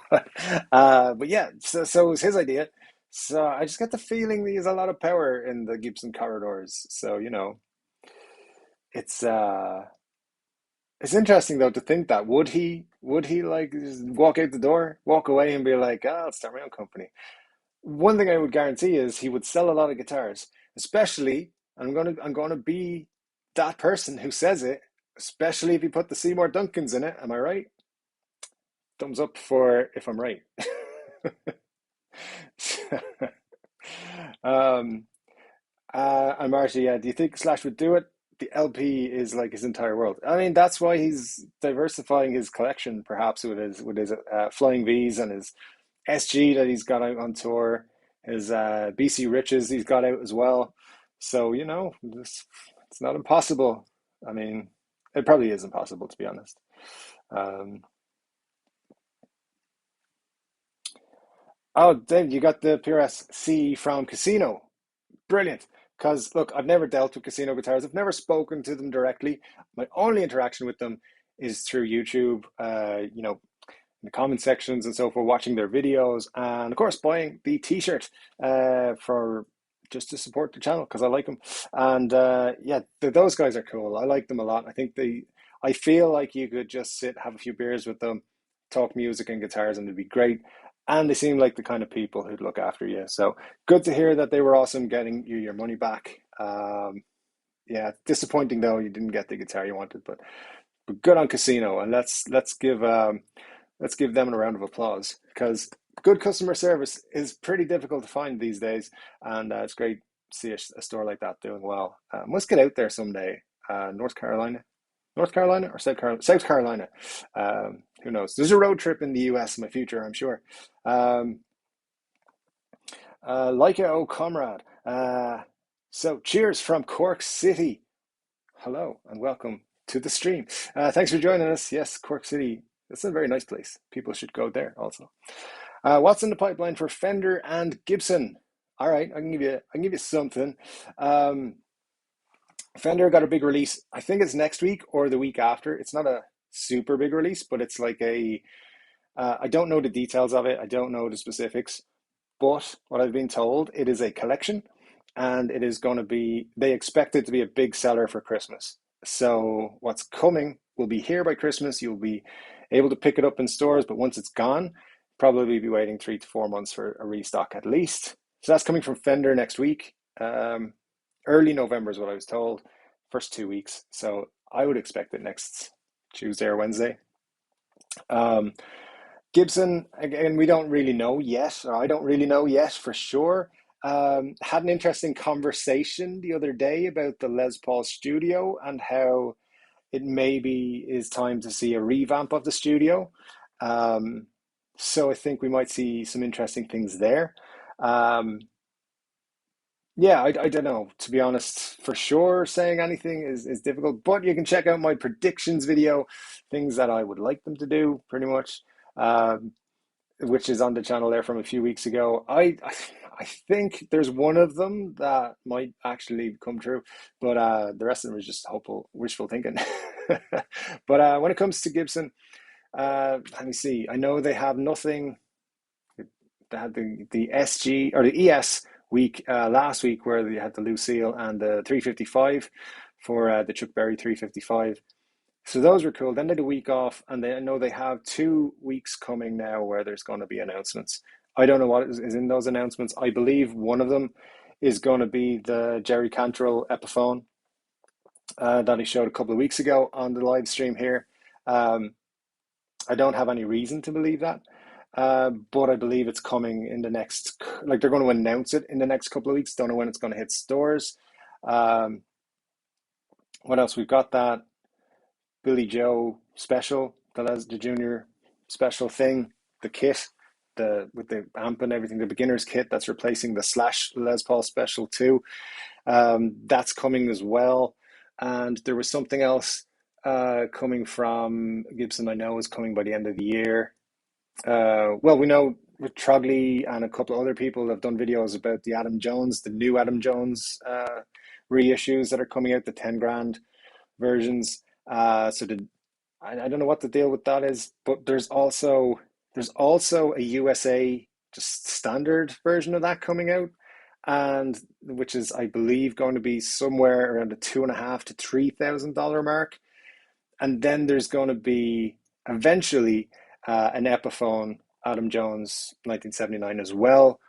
but yeah, so it was his idea. So I just get the feeling there's a lot of power in the Gibson corridors. So it's It's interesting though to think that would he like just walk out the door, walk away and be like, "Ah, I'll start my own company." One thing I would guarantee is he would sell a lot of guitars, especially I'm gonna be that person who says it, especially if you put the Seymour Duncans in it. Am I right? Thumbs up for if I'm right. um, and Marty, yeah, do you think Slash would do it? The LP is like his entire world. I mean, that's why he's diversifying his collection, perhaps with his Flying V's and his SG that he's got out on tour, his BC Riches he's got out as well. So, it's not impossible. I mean, it probably is impossible to be honest. Um, oh, Dave, you got the PRS-C from Casino. Brilliant. Because look, I've never dealt with Casino guitars. I've never spoken to them directly. My only interaction with them is through YouTube. In the comment sections and so forth, watching their videos, and of course buying the T-shirt for just to support the channel because I like them. And yeah, those guys are cool. I like them a lot. I feel like you could just sit, have a few beers with them, talk music and guitars, and it'd be great. And they seem like the kind of people who'd look after you. So good to hear that they were awesome getting you your money back. Yeah, disappointing though you didn't get the guitar you wanted, but good on Casino, and let's give them a round of applause because good customer service is pretty difficult to find these days, and it's great to see a store like that doing well. Must get out there someday. North Carolina or South Carolina? South Carolina. Who knows? There's a road trip in the US in my future, I'm sure. Um, Leica, oh comrade. So cheers from Cork City. Hello and welcome to the stream. Thanks for joining us. Yes, Cork City. It's a very nice place. People should go there also. What's in the pipeline for Fender and Gibson? All right, I can give you something. Um, Fender got a big release. I think it's next week or the week after. It's not a super big release, but it's like I don't know the details of it. I don't know the specifics, but what I've been told, it is a collection and it is going to be, they expect it to be a big seller for Christmas. So what's coming will be here by Christmas. You'll be able to pick it up in stores, but once it's gone, probably be waiting 3 to 4 months for a restock at least. So that's coming from Fender next week. Early November is what I was told, first 2 weeks. So I would expect it next Tuesday or Wednesday. Um, Gibson, again, we don't really know yet, or I don't really know yet for sure. Had an interesting conversation the other day about the Les Paul studio and how it maybe is time to see a revamp of the studio. Um, so I think we might see some interesting things there. Um, yeah, I don't know. To be honest, for sure, saying anything is difficult, but you can check out my predictions video, things that I would like them to do, pretty much. Um, which is on the channel there from a few weeks ago. I think there's one of them that might actually come true, but the rest of them is just hopeful, wishful thinking. But when it comes to Gibson, let me see. I know they have nothing. They had the SG or the ES week last week where they had the Lucille and the 355 for the Chuck Berry 355. So those were cool. Then they had a week off, and I know they have 2 weeks coming now where there's going to be announcements. I don't know what is in those announcements. I believe one of them is going to be the Jerry Cantrell Epiphone that he showed a couple of weeks ago on the live stream here. Um, I don't have any reason to believe that, but I believe it's coming in the next, like they're going to announce it in the next couple of weeks. Don't know when it's going to hit stores. Um, what else? We've got that Billy Joe special, the junior special thing, the kit, the with the amp and everything, the beginner's kit that's replacing the Slash Les Paul special too. That's coming as well. And there was something else coming from Gibson. I know is coming by the end of the year. Well, we know with Trogley and a couple of other people have done videos about the Adam Jones, the new Adam Jones reissues that are coming out, the 10 grand versions. I don't know what the deal with that is, but there's also a USA just standard version of that coming out, and which is I believe going to be somewhere around the 2.5 to $3,000 mark. and then there's going to be eventually an Epiphone Adam Jones 1979 as well.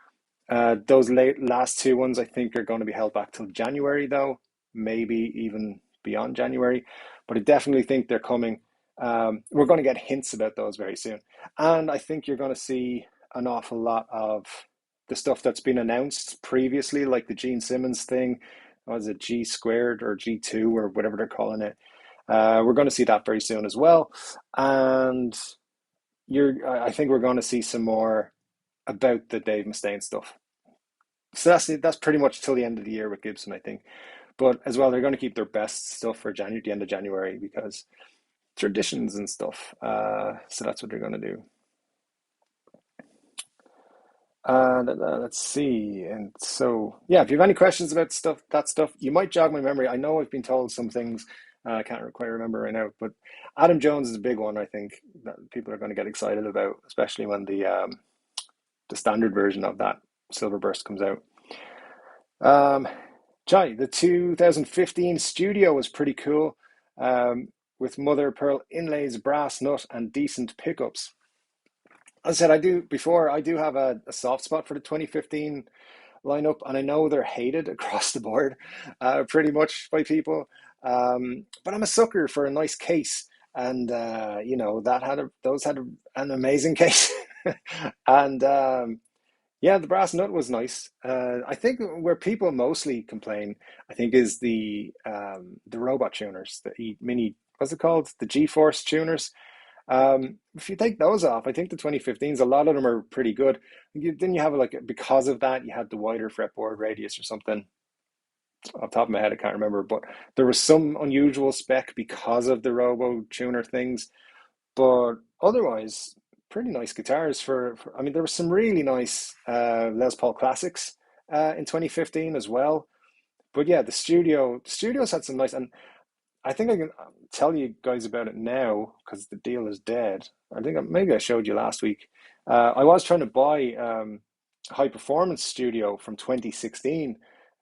Those last two ones I think are going to be held back till January though, maybe even beyond January, but I definitely think they're coming. We're going to get hints about those very soon, and I think you're going to see an awful lot of the stuff that's been announced previously, like the Gene Simmons thing. What was it, G squared or G2 or whatever they're calling it? We're going to see that very soon as well, and I think we're going to see some more about the Dave Mustaine stuff. So that's pretty much till the end of the year with Gibson, I think. But as well, they're going to keep their best stuff for January, the end of January, because traditions and stuff. So that's what they're going to do. Let's see. And so, yeah, if you have any questions about that stuff, you might jog my memory. I know I've been told some things. I can't quite remember right now, but Adam Jones is a big one. I think that people are going to get excited about, especially when the standard version of that Silver Burst comes out. The 2015 Studio was pretty cool, with mother of pearl inlays, brass nut, and decent pickups. As I said, I do have a soft spot for the 2015 lineup, and I know they're hated across the board, pretty much by people. But I'm a sucker for a nice case, and those had an amazing case, and yeah, the brass nut was nice. I think where people mostly complain, I think, is the robot tuners, the mini, what's it called? The G-Force tuners. If you take those off, I think the 2015s, a lot of them are pretty good. Then you have because of that, you had the wider fretboard radius or something. Off the top of my head, I can't remember, but there was some unusual spec because of the robo tuner things. But otherwise, pretty nice guitars I mean, there were some really nice Les Paul classics in 2015 as well. But yeah, the studios had some nice, and I think I can tell you guys about it now because the deal is dead. I think maybe I showed you last week. I was trying to buy a high performance studio from 2016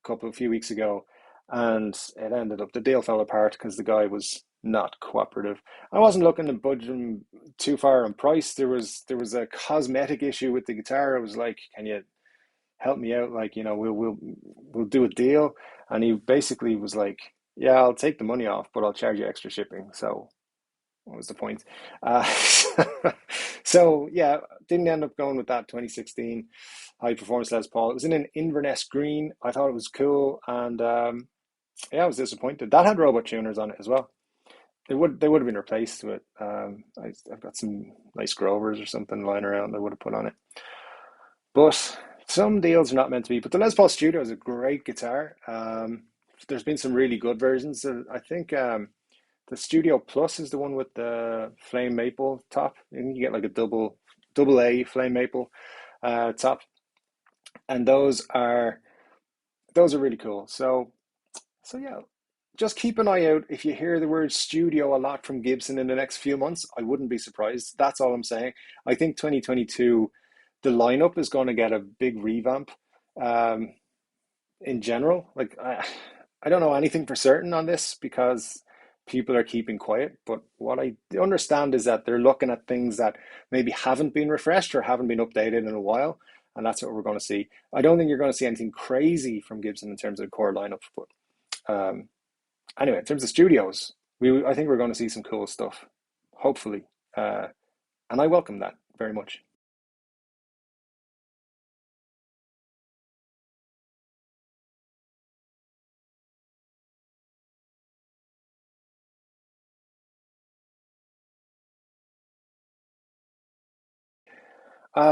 a few weeks ago, and it ended up the deal fell apart because the guy was not cooperative. I wasn't looking to budge him too far on price. There was a cosmetic issue with the guitar. I was like, "Can you help me out? Like, we'll do a deal." And he basically was like, "Yeah, I'll take the money off, but I'll charge you extra shipping." So what was the point? Uh, so yeah, didn't end up going with that 2016 high performance Les Paul. It was in an Inverness green. I thought it was cool, and yeah, I was disappointed. That had robot tuners on it as well. They would have been replaced with I've got some nice Grovers or something lying around. I would have put on it, but some deals are not meant to be. But the Les Paul Studio is a great guitar. There's been some really good versions. I think the Studio Plus is the one with the flame maple top. You get like a double A flame maple top, and those are really cool. So yeah, just keep an eye out. If you hear the word studio a lot from Gibson in the next few months, I wouldn't be surprised. That's all I'm saying. I think 2022, the lineup is going to get a big revamp. Um, in general, I don't know anything for certain on this because people are keeping quiet. But what I understand is that they're looking at things that maybe haven't been refreshed or haven't been updated in a while, and that's what we're going to see. I don't think you're going to see anything crazy from Gibson in terms of core lineup, but um, anyway, in terms of studios, I think we're going to see some cool stuff, hopefully, uh, and I welcome that very much.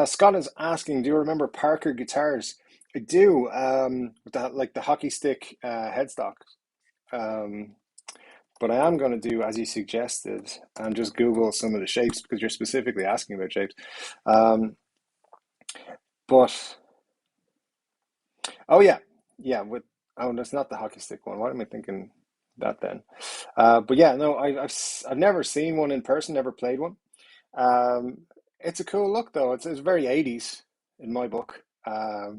Scott is asking, do you remember Parker guitars? I do, with the hockey stick headstock. Um, but I am going to do as you suggested and just Google some of the shapes because you're specifically asking about shapes. Um, but oh yeah, yeah. That's not the hockey stick one. Why am I thinking that then? But yeah, no, I've never seen one in person, never played one. Um, it's a cool look though. It's very 80s in my book. I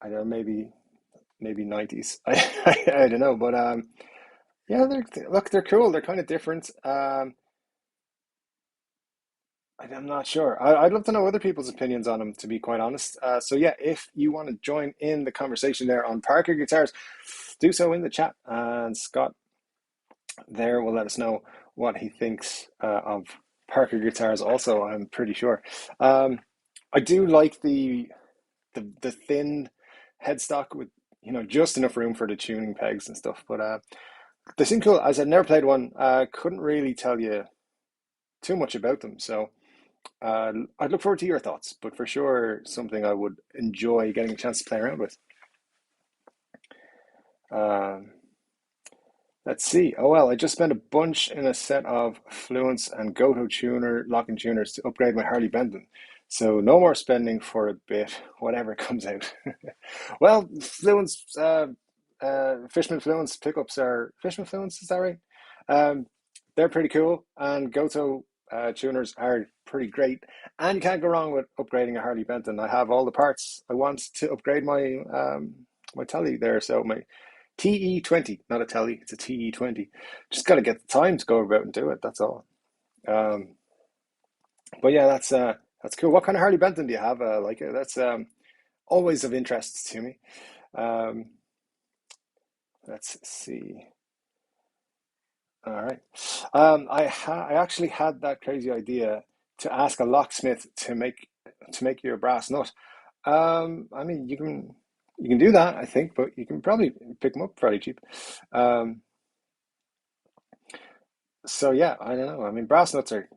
don't know, maybe 90s. I don't know, but Yeah, look, they're cool. They're kind of different. I'm not sure. I'd love to know other people's opinions on them, to be quite honest. So yeah, if you want to join in the conversation there on Parker Guitars, do so in the chat. And Scott there will let us know what he thinks of Parker Guitars. Also, I'm pretty sure. Um, I do like the thin headstock with just enough room for the tuning pegs and stuff. But they seem cool. As I've never played one, couldn't really tell you too much about them. So I'd look forward to your thoughts, but for sure something I would enjoy getting a chance to play around with. Um, let's see. Oh well, I just spent a bunch in a set of Fluence and Goto tuner locking tuners to upgrade my Harley Benton. So no more spending for a bit, whatever comes out. Well, Fluence, Fishman Fluence pickups are Fishman Fluence, is that right? Um, they're pretty cool, and Goto tuners are pretty great. And you can't go wrong with upgrading a Harley Benton. I have all the parts I want to upgrade my telly there. So my TE20, not a telly, it's a TE20. Just got to get the time to go about and do it. That's all. Um, but yeah, that's cool. What kind of Harley Benton do you have? Like that's always of interest to me. Um, let's see. All right. I actually had that crazy idea to ask a locksmith to make you a brass nut. I mean, you can do that, I think, but you can probably pick them up fairly cheap. Um, so yeah, I don't know. I mean, brass nuts are,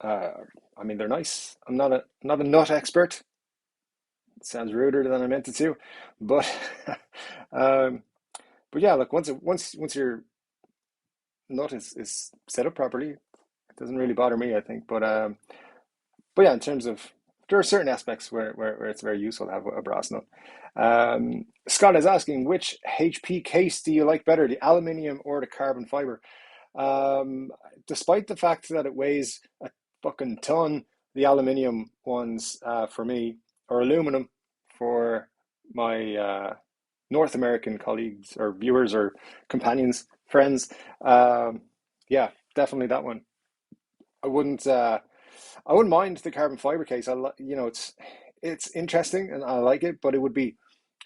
uh, I mean, they're nice. I'm not a nut expert. It sounds ruder than I meant it to, but um, but yeah, look, once your nut is set up properly, it doesn't really bother me, I think. But yeah, in terms of there are certain aspects where it's very useful to have a brass nut. Scott is asking, which HP case do you like better, the aluminium or the carbon fiber? Um, Despite the fact that it weighs a fucking ton, the aluminium ones for me, or aluminum for my North American colleagues or viewers or companions, friends. Um, yeah, definitely that one. I wouldn't. I wouldn't mind the carbon fiber case. It's interesting and I like it, but it would be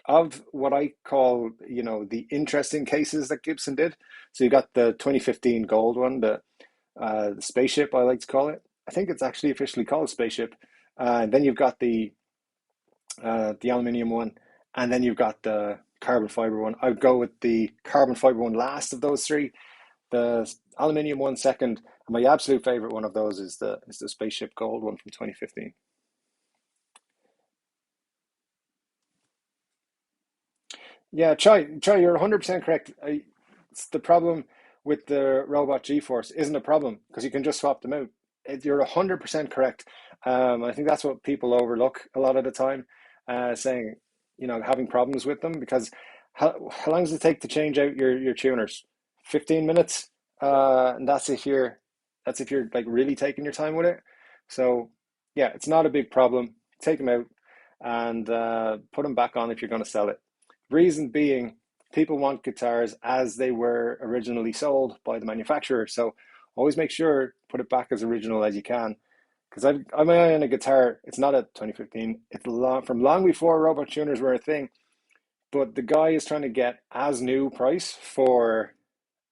of what I call the interesting cases that Gibson did. So you got the 2015 gold one, the spaceship I like to call it. I think it's actually officially called spaceship. And then you've got the aluminium one, and then you've got the carbon fiber one. I'd go with the carbon fiber one last of those three. The aluminium one second, and my absolute favorite one of those is the spaceship gold one from 2015. Yeah, Chai, you're 100% correct. It's the problem with the robot G-force isn't a problem because you can just swap them out. You're 100% correct. I think that's what people overlook a lot of the time, saying, having problems with them because how long does it take to change out your tuners? 15 minutes. And that's if you're like really taking your time with it. So yeah, it's not a big problem. Take them out and put them back on if you're going to sell it. Reason being, people want guitars as they were originally sold by the manufacturer. So always make sure put it back as original as you can. Because I'm on a guitar. It's not a 2015. It's from long before robot tuners were a thing. But the guy is trying to get as new price for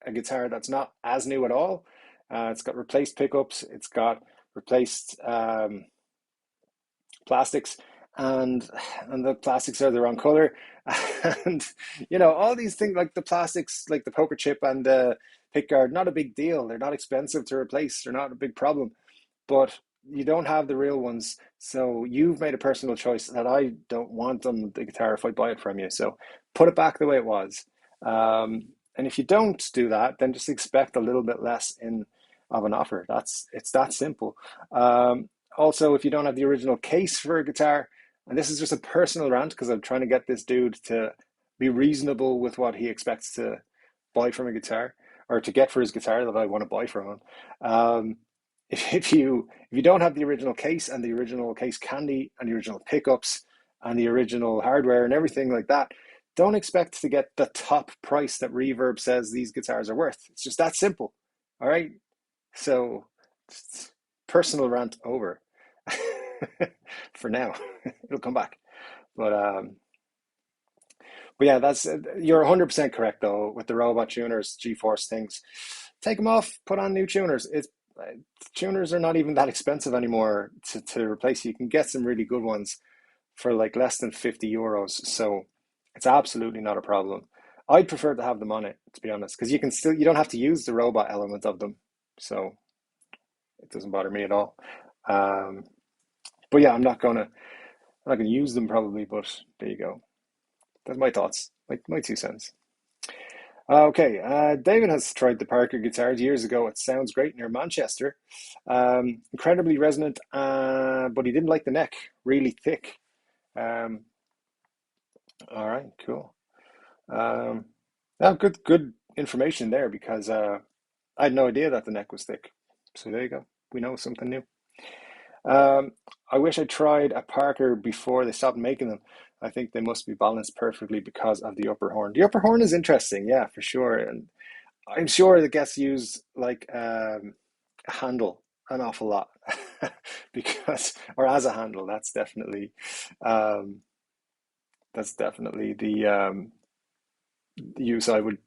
a guitar that's not as new at all. It's got replaced pickups. It's got replaced plastics, and the plastics are the wrong color, and all these things like the plastics, like the poker chip and the pickguard, not a big deal. They're not expensive to replace. They're not a big problem, but you don't have the real ones. So you've made a personal choice that I don't want on the guitar if I buy it from you. So put it back the way it was. And if you don't do that, then just expect a little bit less in of an offer. It's that simple. Also, if you don't have the original case for a guitar, and this is just a personal rant because I'm trying to get this dude to be reasonable with what he expects to buy from a guitar or to get for his guitar that I want to buy from him. Um, if you don't have the original case and the original case candy and the original pickups and the original hardware and everything like that, don't expect to get the top price that Reverb says these guitars are worth. It's just that simple. All right. So, personal rant over for now. It'll come back. But but yeah, that's you're 100% correct though with the robot tuners, G-force things. Take them off, put on new tuners. It's tuners are not even that expensive anymore to replace. You can get some really good ones for like less than 50 euros. So it's absolutely not a problem. I'd prefer to have them on it, to be honest, because you don't have to use the robot element of them. So it doesn't bother me at all. Um, but yeah, I'm not gonna use them probably, but there you go. That's my thoughts, like my 2 cents. Okay, David has tried the Parker guitars years ago. It sounds great near Manchester. Incredibly resonant, but he didn't like the neck, really thick. Um, all right, cool. Um, good information there because I had no idea that the neck was thick. So there you go. We know something new. Um, I wish I tried a Parker before they stopped making them. I think they must be balanced perfectly because of the upper horn. The upper horn is interesting, yeah, for sure. And I'm sure it gets used like a handle an awful lot because, or as a handle, um, that's definitely the use I would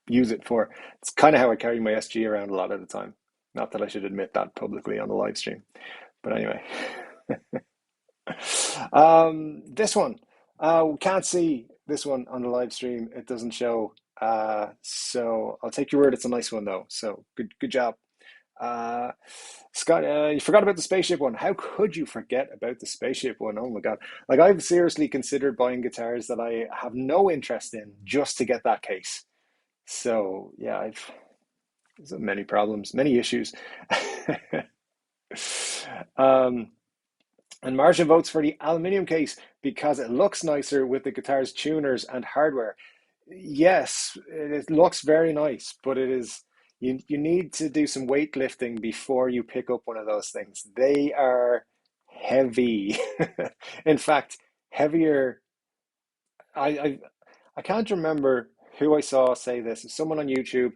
use it for. It's kind of how I carry my SG around a lot of the time. Not that I should admit that publicly on the live stream, but anyway. This one, we can't see this one on the live stream. It doesn't show. So I'll take your word. It's a nice one though. So good job. Uh, Scott, you forgot about the spaceship one. How could you forget about the spaceship one? Oh my God. Like I've seriously considered buying guitars that I have no interest in just to get that case. So yeah, there's many problems, many issues. Um, and Martian votes for the aluminium case because it looks nicer with the guitar's tuners and hardware. Yes, it looks very nice, but you need to do some weightlifting before you pick up one of those things. They are heavy. In fact, heavier. I, I I can't remember who I saw say this. Someone on YouTube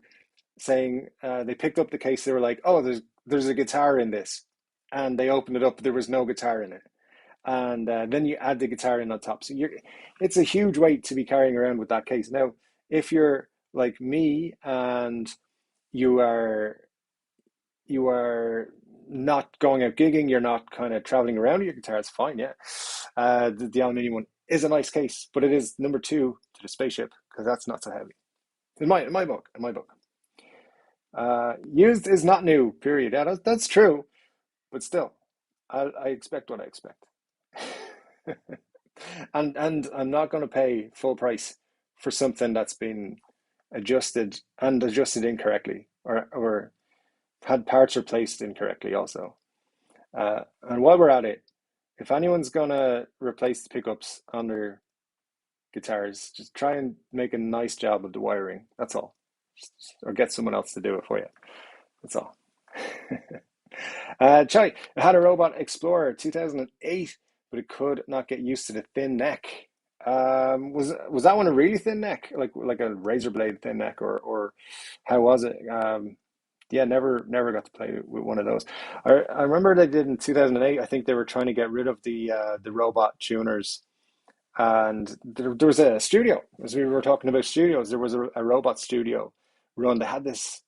saying they picked up the case. They were like, "Oh, there's a guitar in this," and they opened it up. There was no guitar in it, and then you add the guitar in on top. So it's a huge weight to be carrying around with that case. Now, if you're like me and you are you are not going out gigging, you're not kind of traveling around with your guitar, it's fine, yeah. The aluminium one is a nice case, but it is number two to the spaceship because that's not so heavy. In my book. Used is not new, period. Yeah, that's true, but still, I expect what I expect. And I'm not going to pay full price for something that's been adjusted incorrectly or had parts replaced incorrectly also. And while we're at it, if anyone's gonna replace the pickups on their guitars, just try and make a nice job of the wiring. That's all. Or get someone else to do it for you. That's all. Chai, I had a Robot Explorer 2008, but it could not get used to the thin neck. Was that one a really thin neck, like a razor blade thin neck, or how was it? Yeah, never got to play with one of those. I remember they did in 2008. I think they were trying to get rid of the robot tuners, and there was a studio. As we were talking about studios, there was a robot studio run. They had this.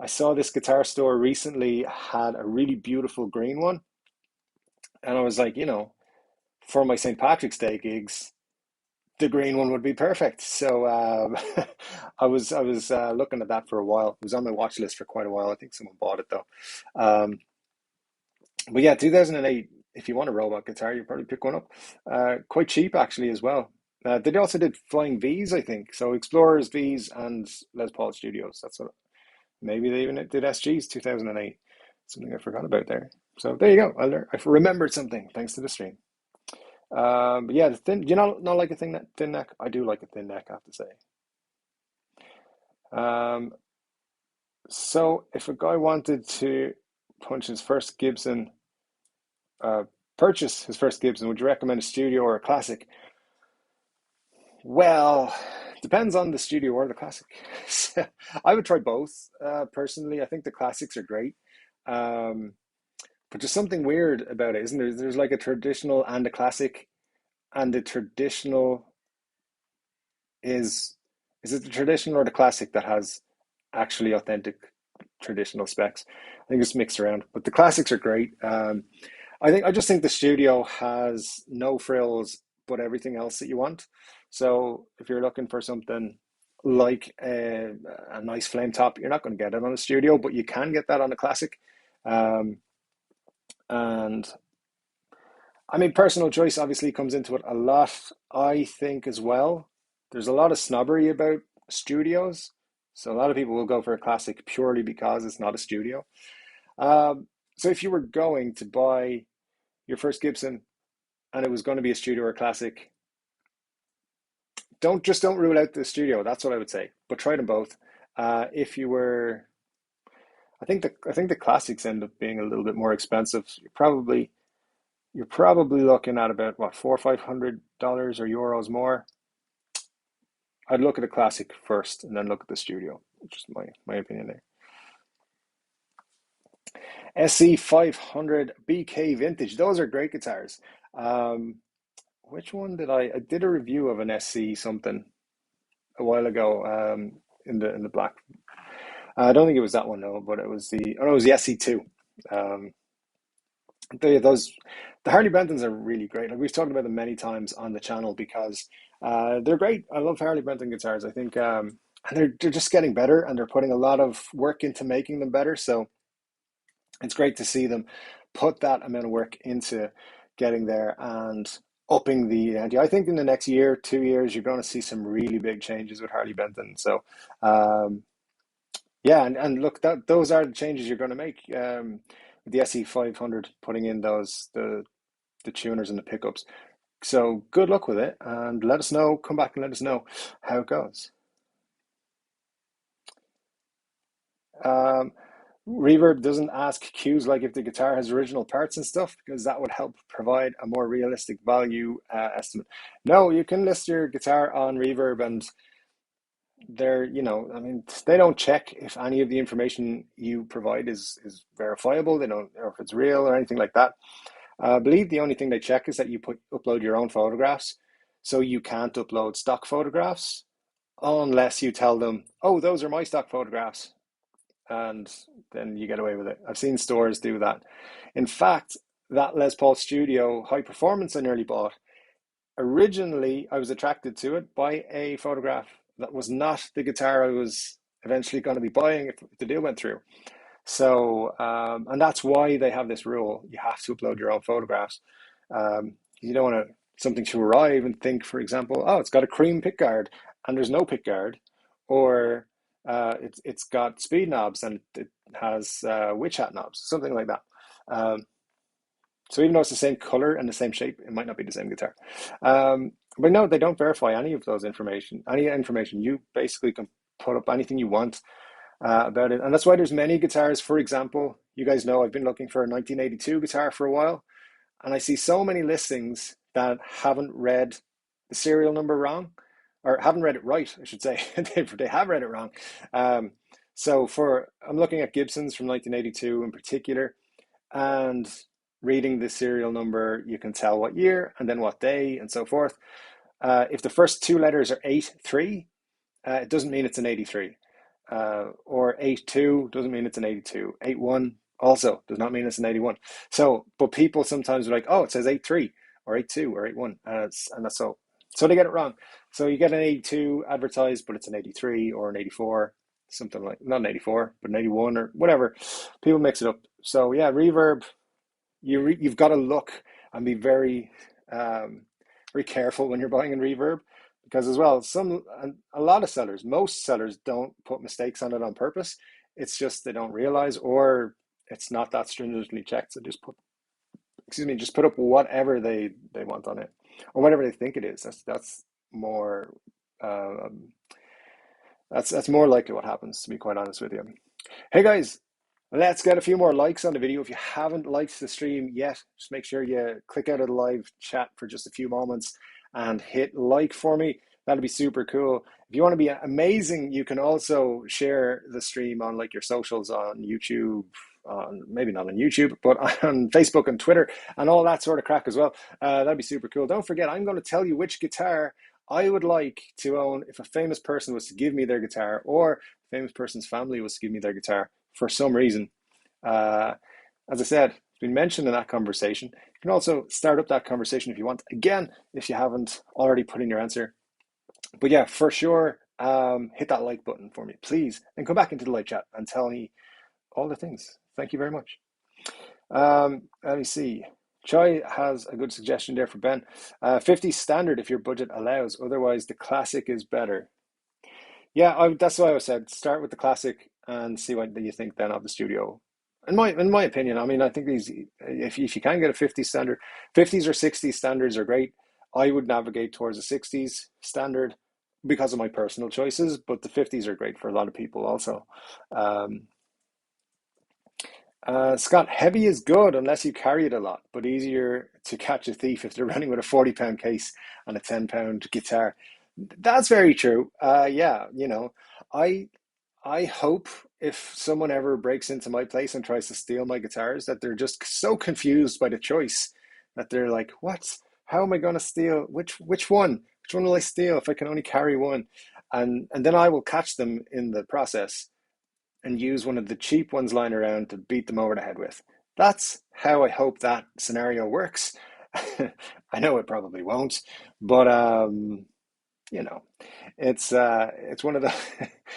I saw this guitar store recently had a really beautiful green one, and I was like, for my St. Patrick's Day gigs, the green one would be perfect. So I was looking at that for a while. It was on my watch list for quite a while. I think someone bought it though. Um, but yeah, 2008. If you want a robot guitar, you probably pick one up. Quite cheap actually as well. They also did Flying V's, I think. So Explorers, V's, and Les Paul Studios. That's what. Maybe they even did SG's 2008. Something I forgot about there. So there you go. I remembered something thanks to the stream. But yeah, the thin. Do you not like a thin neck? I do like a thin neck, I have to say. Um, so if a guy wanted to punch his first Gibson, uh, purchase his first Gibson, would you recommend a studio or a classic? Well, depends on the studio or the classic. So, I would try both. Personally, I think the classics are great. Um, but there's something weird about it, isn't there? There's like a traditional and a classic, and the traditional is is it the traditional or the classic that has actually authentic traditional specs? I think it's mixed around, but the classics are great. I just think the studio has no frills, but everything else that you want. So if you're looking for something like a nice flame top, you're not going to get it on a studio, but you can get that on a classic. Um, and I mean, personal choice obviously comes into it a lot, I think, as well. There's a lot of snobbery about studios. So a lot of people will go for a classic purely because it's not a studio. Um, so if you were going to buy your first Gibson and it was going to be a studio or a classic, don't rule out the studio. That's what I would say. But try them both. If you were, I think the classics end up being a little bit more expensive. You're probably looking at about what, $400 or $500 or euros more. I'd look at a classic first and then look at the studio. Just my opinion there. SC 500 BK Vintage. Those are great guitars. Um, which one did I did a review of an SC something a while ago in the black. I don't think it was that one, no, but it was it was the SC2. Um, those the Harley Bentons are really great. Like we've talked about them many times on the channel because they're great. I love Harley Benton guitars. I think and they're just getting better and they're putting a lot of work into making them better. So it's great to see them put that amount of work into getting there and upping the ante. I think in the next year, 2 years, you're going to see some really big changes with Harley Benton. So um, yeah, and look, that those are the changes you're going to make. With the SE 500 putting in the tuners and the pickups. So good luck with it, and let us know. Come back and let us know how it goes. Um, Reverb doesn't ask cues like if the guitar has original parts and stuff, because that would help provide a more realistic value estimate. No, you can list your guitar on Reverb, and I mean, they don't check if any of the information you provide is verifiable. They don't, or if it's real or anything like that. I believe the only thing they check is that you upload your own photographs. So you can't upload stock photographs unless you tell them, oh, those are my stock photographs. And then you get away with it. I've seen stores do that. In fact, that Les Paul Studio High Performance I nearly bought, originally I was attracted to it by a photograph that was not the guitar I was eventually going to be buying if the deal went through. So, and that's why they have this rule. You have to upload your own photographs. You don't want something to arrive and think, for example, oh, it's got a cream pickguard and there's no pickguard, or it's got speed knobs and it has witch hat knobs, something like that. Um, so even though it's the same color and the same shape, it might not be the same guitar. But no, they don't verify any of those information. Any information, you basically can put up anything you want about it. And that's why there's many guitars. For example, you guys know I've been looking for a 1982 guitar for a while, and I see so many listings that haven't read the serial number wrong, or haven't read it right, I should say. They have read it wrong. Um, so I'm looking at Gibsons from 1982 in particular, and reading the serial number, you can tell what year and then what day and so forth. If the first two letters are 83, it doesn't mean it's an 83. Or 82 doesn't mean it's an 82. 81 also does not mean it's an 81. So, but people sometimes are like, oh, it says 83 or 82 or 81. And that's so. So they get it wrong. So you get an 82 advertised, but it's an 83 or an 84, something like, not an 84, but an 81 or whatever. People mix it up. So yeah, Reverb, you've got to look and be um, very careful when you're buying in Reverb, because as well, a lot of sellers, most sellers don't put mistakes on it on purpose. It's just they don't realize, or it's not that stringently checked. So just put up whatever they want on it, or whatever they think it is. That's more um, that's more likely what happens, to be quite honest with you. Hey guys, let's get a few more likes on the video. If you haven't liked the stream yet, just make sure you click out of the live chat for just a few moments and hit like for me. that'd be super cool. If you want to be amazing, you can also share the stream on like your socials on YouTube, on maybe not on YouTube, but on Facebook and Twitter and all that sort of crack as well. That'd be super cool. Don't forget, I'm going to tell you which guitar I would like to own if a famous person was to give me their guitar, or a famous person's family was to give me their guitar for some reason. Uh, as I said, it's been mentioned in that conversation. You can also start up that conversation if you want. Again, if you haven't already put in your answer. But yeah, for sure, hit that like button for me, please, and come back into the live chat and tell me all the things. Thank you very much. Let me see. Choi has a good suggestion there for Ben. 50 standard if your budget allows. Otherwise, the classic is better. Yeah, that's why I said start with the classic and see what you think then of the studio. In my opinion, I mean, I think these if you can get a 50 standard, 50s or 60s standards are great. I would navigate towards a 60s standard because of my personal choices, but the 50s are great for a lot of people also. Um, Scott, heavy is good unless you carry it a lot, but easier to catch a thief if they're running with a 40-pound case and a 10-pound guitar. That's very true. Yeah, I I hope if someone ever breaks into my place and tries to steal my guitars, that they're just so confused by the choice that they're like, "What? How am I going to steal? Which one? Which one will I steal if I can only carry one?" And then I will catch them in the process and use one of the cheap ones lying around to beat them over the head with. That's how I hope that scenario works. I know it probably won't, but you know, it's one of the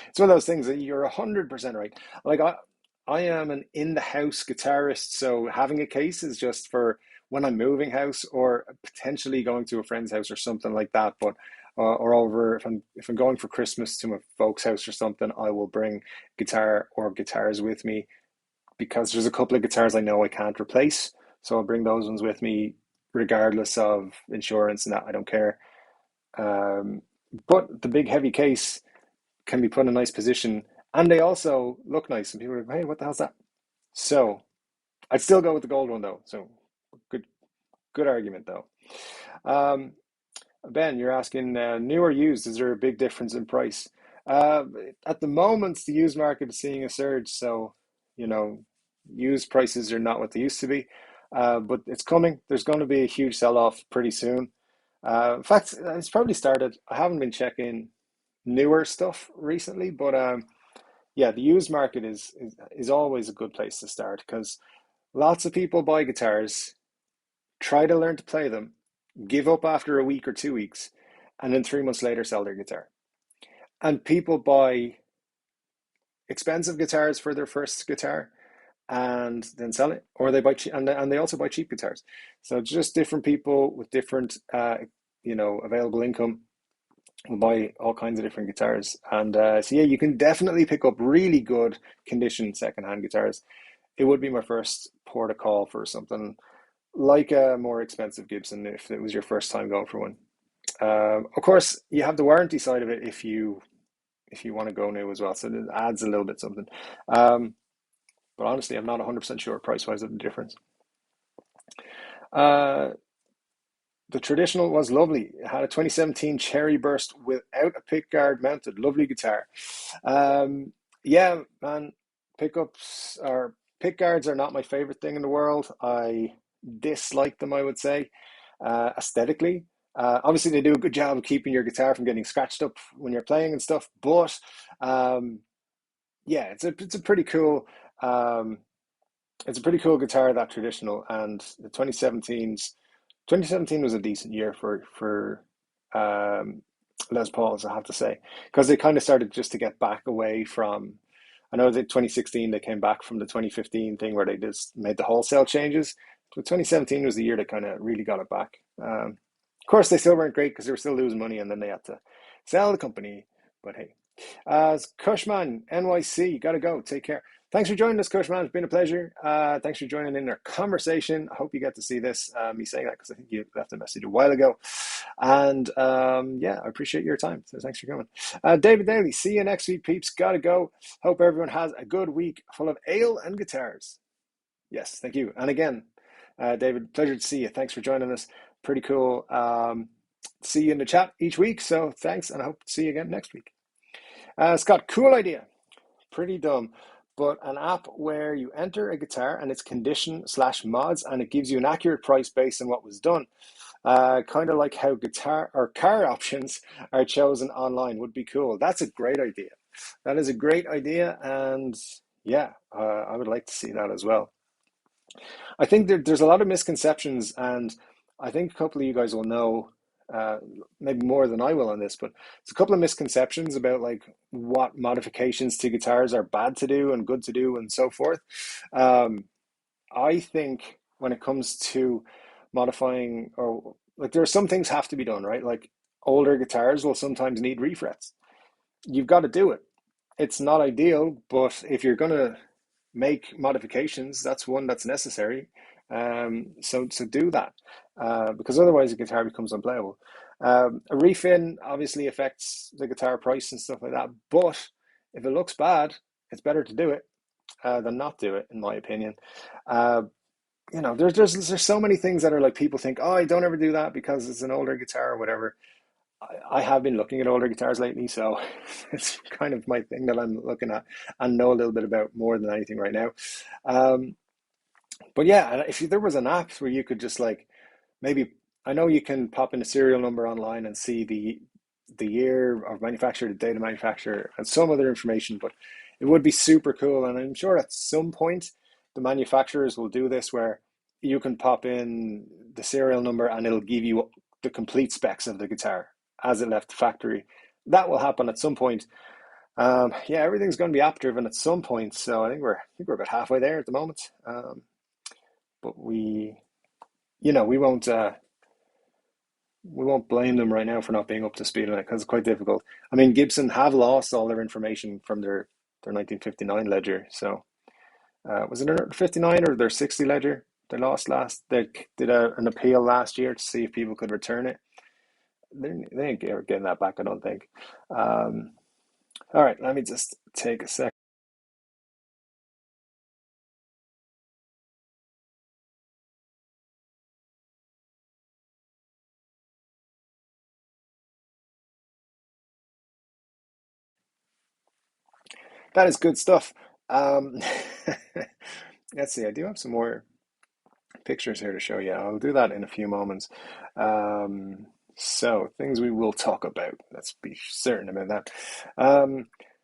it's one of those things that you're 100% right. Like I am an in-the-house guitarist, so having a case is just for when I'm moving house or potentially going to a friend's house or something like that. But or over if I'm going for Christmas to my folks' house or something, I will bring guitar or guitars with me because there's a couple of guitars I know I can't replace, so I'll bring those ones with me regardless of insurance and that. I don't care. Um, but the big heavy case can be put in a nice position, and they also look nice. And people are like, "Hey, what the hell's that?" So I'd still go with the gold one though. So good, good argument though. Um, Ben, you're asking new or used? Is there a big difference in price? Uh, at the moment, the used market is seeing a surge. So you know, used prices are not what they used to be, but it's coming. There's going to be a huge sell-off pretty soon. In fact, it's probably started. I haven't been checking newer stuff recently, but yeah, the used market is always a good place to start because lots of people buy guitars, try to learn to play them, give up after a week or 2 weeks, and then 3 months later sell their guitar. And people buy expensive guitars for their first guitar and then sell it, or they buy cheap, and they also buy cheap guitars. So just different people with different available income will buy all kinds of different guitars. And so yeah, you can definitely pick up really good condition secondhand guitars. It would be my first port of call for something like a more expensive Gibson if it was your first time going for one. Of course, you have the warranty side of it if you want to go new as well, so it adds a little bit something. Um, but honestly, I'm not 100% sure price wise of the difference. Uh, The traditional was lovely. It had a 2017 Cherry Burst without a pickguard mounted. Lovely guitar. Yeah, man, pickups or pickguards are not my favorite thing in the world. I dislike them, I would say, aesthetically. Obviously, they do a good job of keeping your guitar from getting scratched up when you're playing and stuff. But um, yeah, it's a pretty cool um, it's a pretty cool guitar, that traditional, and the 2017 was a decent year for um, Les Pauls, I have to say, because they kind of started just to get back away from. I know that 2016 they came back from the 2015 thing where they just made the wholesale changes. But 2017 was the year they kind of really got it back. Of course, they still weren't great because they were still losing money, and then they had to sell the company. But hey, Cushman NYC, gotta go. Take care. Thanks for joining us, Cushman. It's been a pleasure. Thanks for joining in our conversation. I hope you get to see this, me saying that, because I think you left a message a while ago. And yeah, I appreciate your time. So thanks for coming. David Daly, see you next week, peeps. Gotta go. Hope everyone has a good week full of ale and guitars. Yes, thank you. And again, David, pleasure to see you. Thanks for joining us. Pretty cool. see you in the chat each week. So thanks, and I hope to see you again next week. Scott, cool idea. Pretty dumb, but an app where you enter a guitar and its condition/mods, and it gives you an accurate price based on what was done. Kind of like how guitar or car options are chosen online would be cool. That's a great idea. That is a great idea, and yeah, I would like to see that as well. I think there's a lot of misconceptions, and I think a couple of you guys will know, maybe more than I will on this, but it's a couple of misconceptions about like what modifications to guitars are bad to do and good to do and so forth. Um, I think when it comes to modifying, or like there are some things have to be done, right? Like older guitars will sometimes need refrets. You've got to do it. It's not ideal, but if you're gonna make modifications, that's one that's necessary. So do that, because otherwise the guitar becomes unplayable. A refin obviously affects the guitar price and stuff like that, but if it looks bad, it's better to do it than not do it, in my opinion. Uh, there's so many things that are like people think, oh, I don't ever do that because it's an older guitar or whatever. I have been looking at older guitars lately, so it's kind of my thing that I'm looking at and know a little bit about more than anything right now. Um, but yeah, if there was an app where you could just like maybe, I know you can pop in a serial number online and see the year of manufacture, the date of manufacture, and some other information, but it would be super cool. And I'm sure at some point the manufacturers will do this where you can pop in the serial number and it'll give you the complete specs of the guitar as it left the factory. That will happen at some point. Yeah, everything's going to be app driven at some point, so I think we're about halfway there at the moment. But we won't blame them right now for not being up to speed on it because it's quite difficult. I mean, Gibson have lost all their information from their 1959 ledger. So was it their 59 or their 60 ledger they lost last? They did an appeal last year to see if people could return it. They ain't ever getting that back, I don't think. Um, all right, let me just take a sec. That is good stuff. Um, let's see, I do have some more pictures here to show you. I'll do that in a few moments. So, things we will talk about. Let's be certain about that.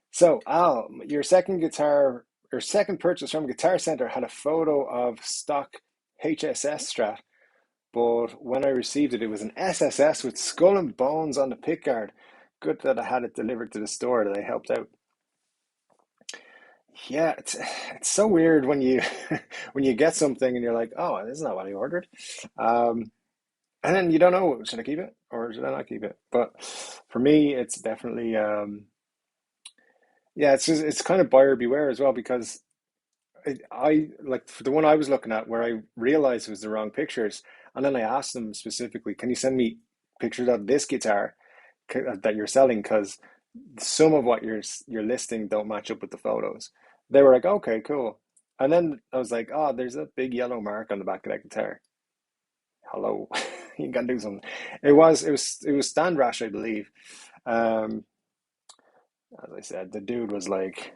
So, Al, your second purchase from Guitar Center had a photo of stock HSS Strat, but when I received it, it was an SSS with skull and bones on the pickguard. Good that I had it delivered to the store that I helped out. Yeah, it's so weird when you when you get something and you're like, oh, this is not what I ordered. Um, and then you don't know, should I keep it or should I not keep it? But for me, it's definitely yeah, it's kind of buyer beware as well because I like for the one I was looking at where I realized it was the wrong pictures, and then I asked them specifically, can you send me pictures of this guitar that you're selling? Because some of what you're listing don't match up with the photos. They were like, okay, cool. And then I was like, oh, there's a big yellow mark on the back of that guitar. Hello, you can do something. It was stand rash, I believe. Um, as I said, the dude was like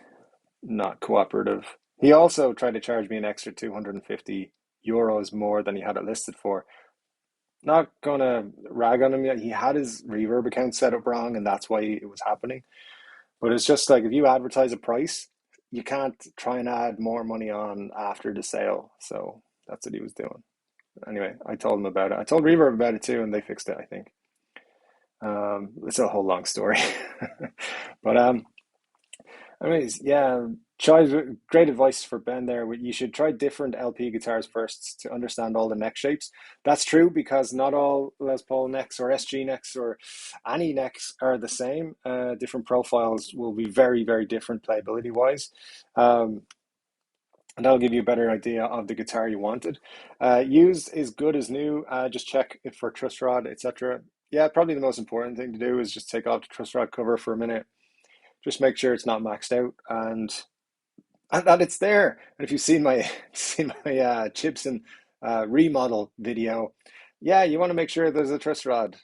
not cooperative. He also tried to charge me an extra 250 euros more than he had it listed for. Not gonna rag on him yet. He had his reverb account set up wrong, and that's why it was happening. But it's just like if you advertise a price, you can't try and add more money on after the sale. So that's what he was doing. Anyway, I told him about it. I told Reverb about it too, and they fixed it, I think. It's a whole long story. But anyways, yeah, try great advice for Ben there. You should try different LP guitars first to understand all the neck shapes. That's true because not all Les Paul necks or SG necks or any necks are the same. Different profiles will be very, very different playability wise. Um, and that'll give you a better idea of the guitar you wanted. Used is good as new. Just check it for truss rod, etc. Yeah, probably the most important thing to do is just take off the truss rod cover for a minute. Just make sure it's not maxed out and that it's there. And if you've seen my seen my Gibson remodel video, yeah, you want to make sure there's a truss rod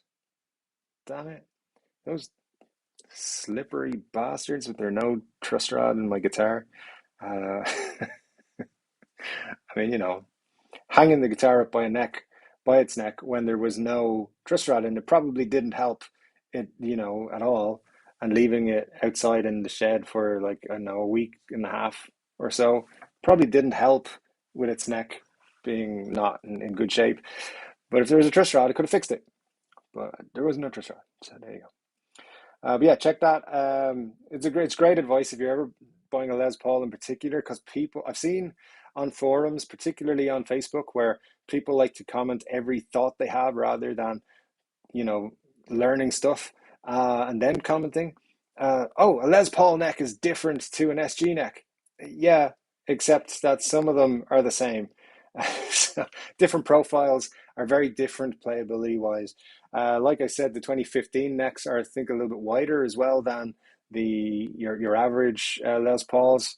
damn it. Those slippery bastards with their no truss rod in my guitar. Uh, I mean, hanging the guitar up by its neck when there was no truss rod in it probably didn't help it, at all. And leaving it outside in the shed for like, I don't know, a week and a half or so probably didn't help with its neck being not in good shape. But if there was a truss rod, it could have fixed it. But there was no truss rod. So there you go. But yeah, check that. It's great advice if you're ever buying a Les Paul in particular, because people I've seen on forums, particularly on Facebook, where people like to comment every thought they have rather than you know learning stuff and then commenting. Oh, a Les Paul neck is different to an SG neck. Yeah, except that some of them are the same. So, different profiles are very different playability wise. Like I said, the 2015 necks are, I think, a little bit wider as well than your average Les Pauls.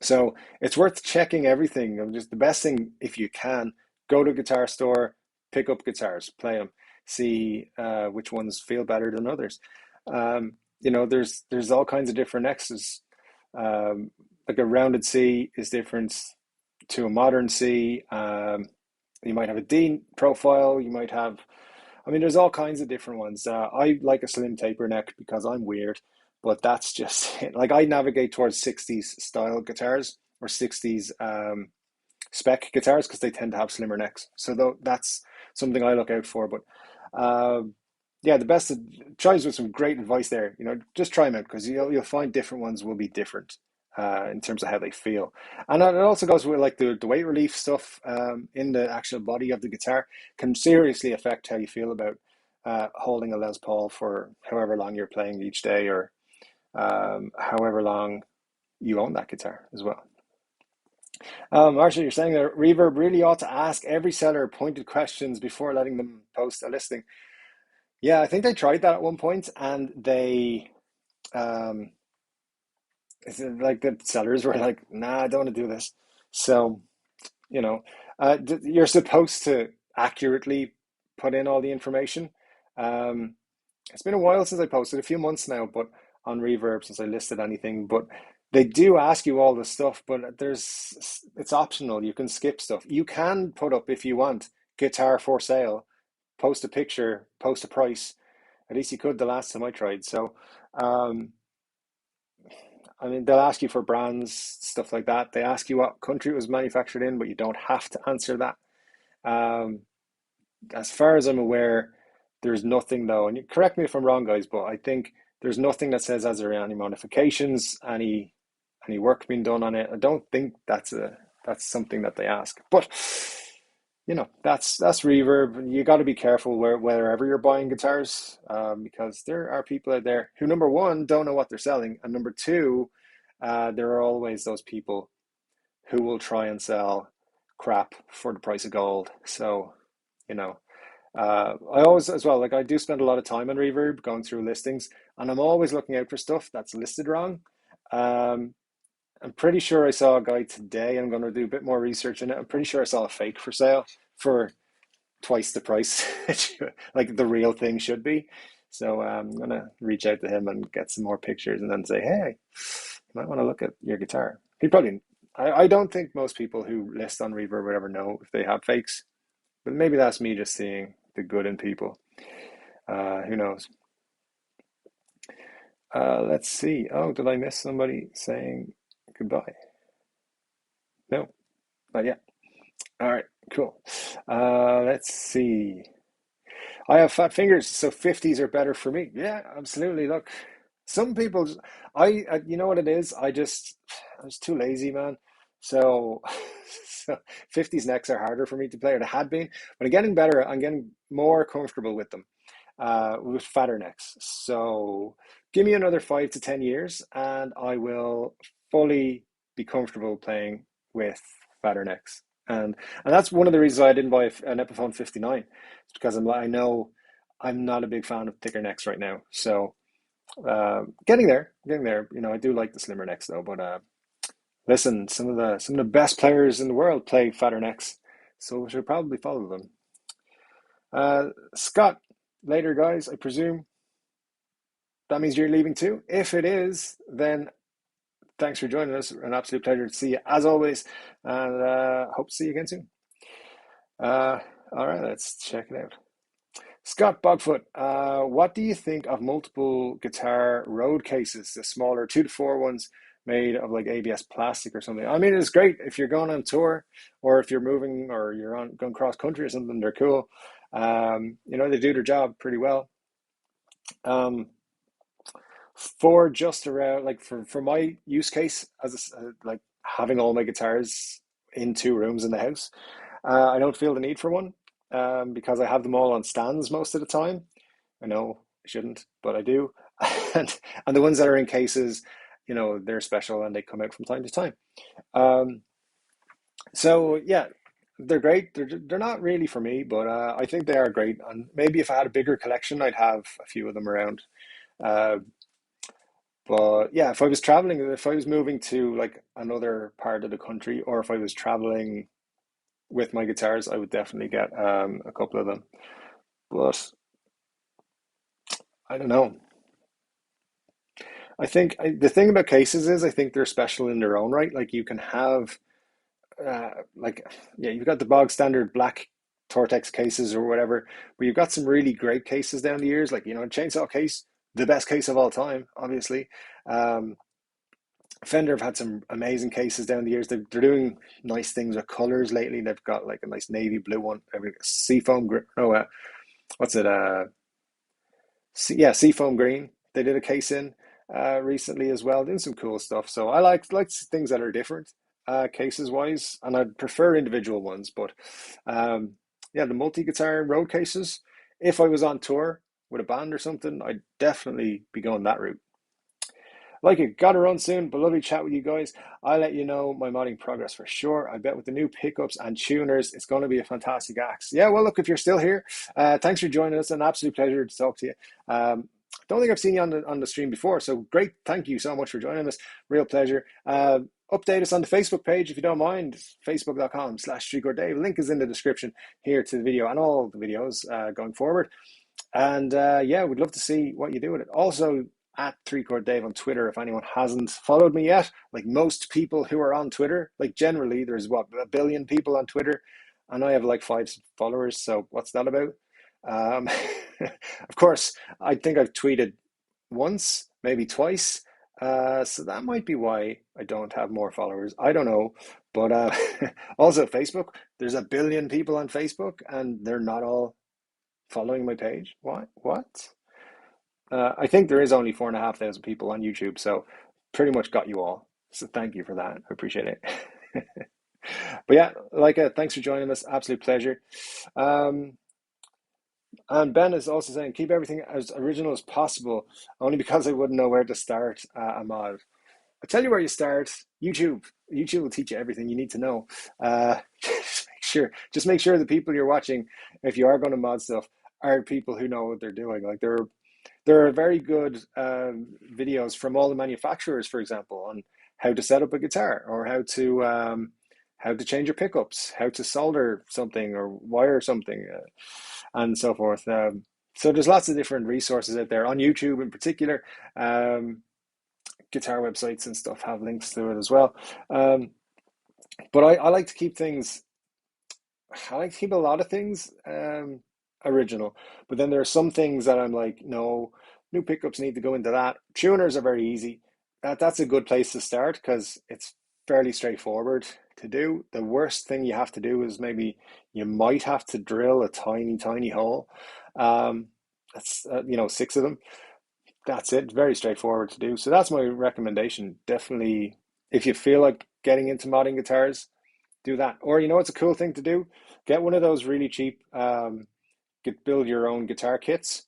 So it's worth checking everything. Just the best thing, if you can, go to a guitar store, pick up guitars, play them, see which ones feel better than others. There's all kinds of different necks. Like a rounded C is different to a modern C. You might have a D profile. You might have, I mean, there's all kinds of different ones. I like a slim taper neck because I'm weird, but that's just it. Like I navigate towards 60s style guitars or 60s spec guitars because they tend to have slimmer necks. So though that's something I look out for. But yeah, the best tries with some great advice there. Just try them out because you'll find different ones will be different in terms of how they feel. And it also goes with like the weight relief stuff in the actual body of the guitar can seriously affect how you feel about holding a Les Paul for however long you're playing each day or however long you own that guitar as well. Marshall, you're saying that Reverb really ought to ask every seller pointed questions before letting them post a listing. Yeah, I think they tried that at one point, and they, like the sellers were like, "Nah, I don't want to do this." So, you know, you're supposed to accurately put in all the information. Um, it's been a while since I posted, a few months now, but on Reverb since I listed anything. But they do ask you all the stuff, but it's optional. You can skip stuff. You can put up if you want guitar for sale, post a picture, post a price. At least you could the last time I tried. So, um, I mean, they'll ask you for brands, stuff like that. They ask you what country it was manufactured in, but you don't have to answer that. Um, as far as I'm aware, there's nothing though, and you correct me if I'm wrong, guys, but I think there's nothing that says has there any modifications, any work being done on it. I don't think that's something that they ask. But that's Reverb. You got to be careful wherever you're buying guitars, because there are people out there who, number one, don't know what they're selling, and number two, there are always those people who will try and sell crap for the price of gold. So, you know, I always, as well, like I do spend a lot of time on Reverb going through listings, and I'm always looking out for stuff that's listed wrong. Um, I'm pretty sure I saw a guy today. I'm going to do a bit more research in it. I'm pretty sure I saw a fake for sale for twice the price, like the real thing should be. So I'm going to reach out to him and get some more pictures and then say, hey, you might want to look at your guitar. I don't think most people who list on Reverb would ever know if they have fakes, but maybe that's me just seeing the good in people. Who knows? Let's see. Oh, did I miss somebody saying goodbye? No, not yet. All right, cool. Let's see. I have fat fingers, so 50s are better for me. Yeah, absolutely. Look, some people, you know what it is? I was too lazy, man. So, so 50s necks are harder for me to play, or they had been, but I'm getting better. I'm getting more comfortable with them, with fatter necks. So, give me another 5 to 10 years, and I will fully be comfortable playing with fatter necks. And that's one of the reasons why I didn't buy an Epiphone 59. It's because I know I'm not a big fan of thicker necks right now. So getting there, getting there. I do like the slimmer necks though. But listen, some of the best players in the world play fatter necks, so we should probably follow them. Scott, later, guys, I presume that means you're leaving too. If it is, then thanks for joining us. An absolute pleasure to see you as always, and hope to see you again soon. All right, let's check it out. Scott Bogfoot, what do you think of multiple guitar road cases, the smaller 2 to 4 ones made of like ABS plastic or something? I mean, it's great if you're going on tour or if you're moving or you're on going cross country or something. They're cool. They do their job pretty well. For just around like for my use case as like having all my guitars in 2 rooms in the house, I don't feel the need for one because I have them all on stands most of the time. I know I shouldn't, but I do. and and the ones that are in cases, they're special and they come out from time to time. Um, so yeah, they're great. They're not really for me, but I think they are great. And maybe if I had a bigger collection, I'd have a few of them around. Uh, but yeah, if I was moving to like another part of the country, or if I was traveling with my guitars, I would definitely get a couple of them. But I don't know. The thing about cases is I think they're special in their own right. Like you can have like yeah, you've got the bog standard black Tortex cases or whatever, but you've got some really great cases down the years, like Chainsaw case, the best case of all time, obviously. Um, Fender have had some amazing cases down the years. They're doing nice things with colors lately. They've got like a nice navy blue one, seafoam. No, what's it? Seafoam green. They did a case in recently as well, doing some cool stuff. So I like things that are different cases wise, and I prefer individual ones. But yeah, the multi guitar road cases. If I was on tour with a band or something, I'd definitely be going that route. Like it, gotta run soon, but lovely chat with you guys. I'll let you know my modding progress for sure. I bet with the new pickups and tuners, it's going to be a fantastic axe. Yeah, well, look, if you're still here, thanks for joining us. An absolute pleasure to talk to you. Don't think I've seen you on the stream before, so great. Thank you so much for joining us. Real pleasure. Update us on the Facebook page if you don't mind. Facebook.com/Chord Dave. Link is in the description here to the video and all the videos going forward. And yeah, we'd love to see what you do with it. Also, at 3ChordDave on Twitter, if anyone hasn't followed me yet, like most people who are on Twitter, like generally there's what, 1 billion people on Twitter, and I have like 5 followers, so what's that about? Um, of course, I think I've tweeted once, maybe twice, so that might be why I don't have more followers. I don't know, but also Facebook, there's 1 billion people on Facebook, and they're not all following my page. What? I think there is only 4,500 people on YouTube, so pretty much got you all. So thank you for that. I appreciate it. But yeah, thanks for joining us. Absolute pleasure. Um, and Ben is also saying, keep everything as original as possible, only because I wouldn't know where to start a mod. I'll tell you where you start. YouTube. YouTube will teach you everything you need to know. Just make sure the people you're watching, if you are going to mod stuff, are people who know what they're doing. Like there are very good videos from all the manufacturers, for example, on how to set up a guitar or how to change your pickups, how to solder something or wire something, and so forth. So there's lots of different resources out there on YouTube in particular. Guitar websites and stuff have links to it as well. But I like to keep things. I like to keep a lot of things original, but then there are some things that I'm like, no, new pickups need to go into that. Tuners are very easy. That's a good place to start because it's fairly straightforward to do. The worst thing you have to do is maybe you might have to drill a tiny, tiny hole. That's 6 of them. That's it. Very straightforward to do. So that's my recommendation. Definitely, if you feel like getting into modding guitars, do that. Or it's a cool thing to do. Get one of those really cheap build your own guitar kits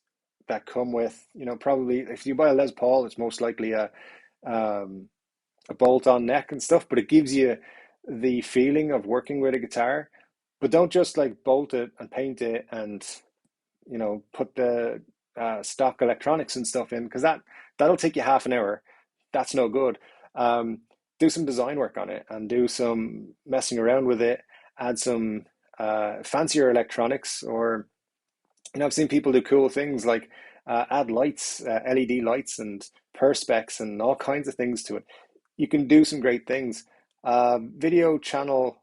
that come with, probably if you buy a Les Paul, it's most likely a bolt-on neck and stuff, but it gives you the feeling of working with a guitar. But don't just like bolt it and paint it and put the stock electronics and stuff in because that'll take you half an hour. That's no good. Do some design work on it and do some messing around with it. Add some fancier electronics or I've seen people do cool things like add lights, LED lights and perspex and all kinds of things to it. You can do some great things. Video channel,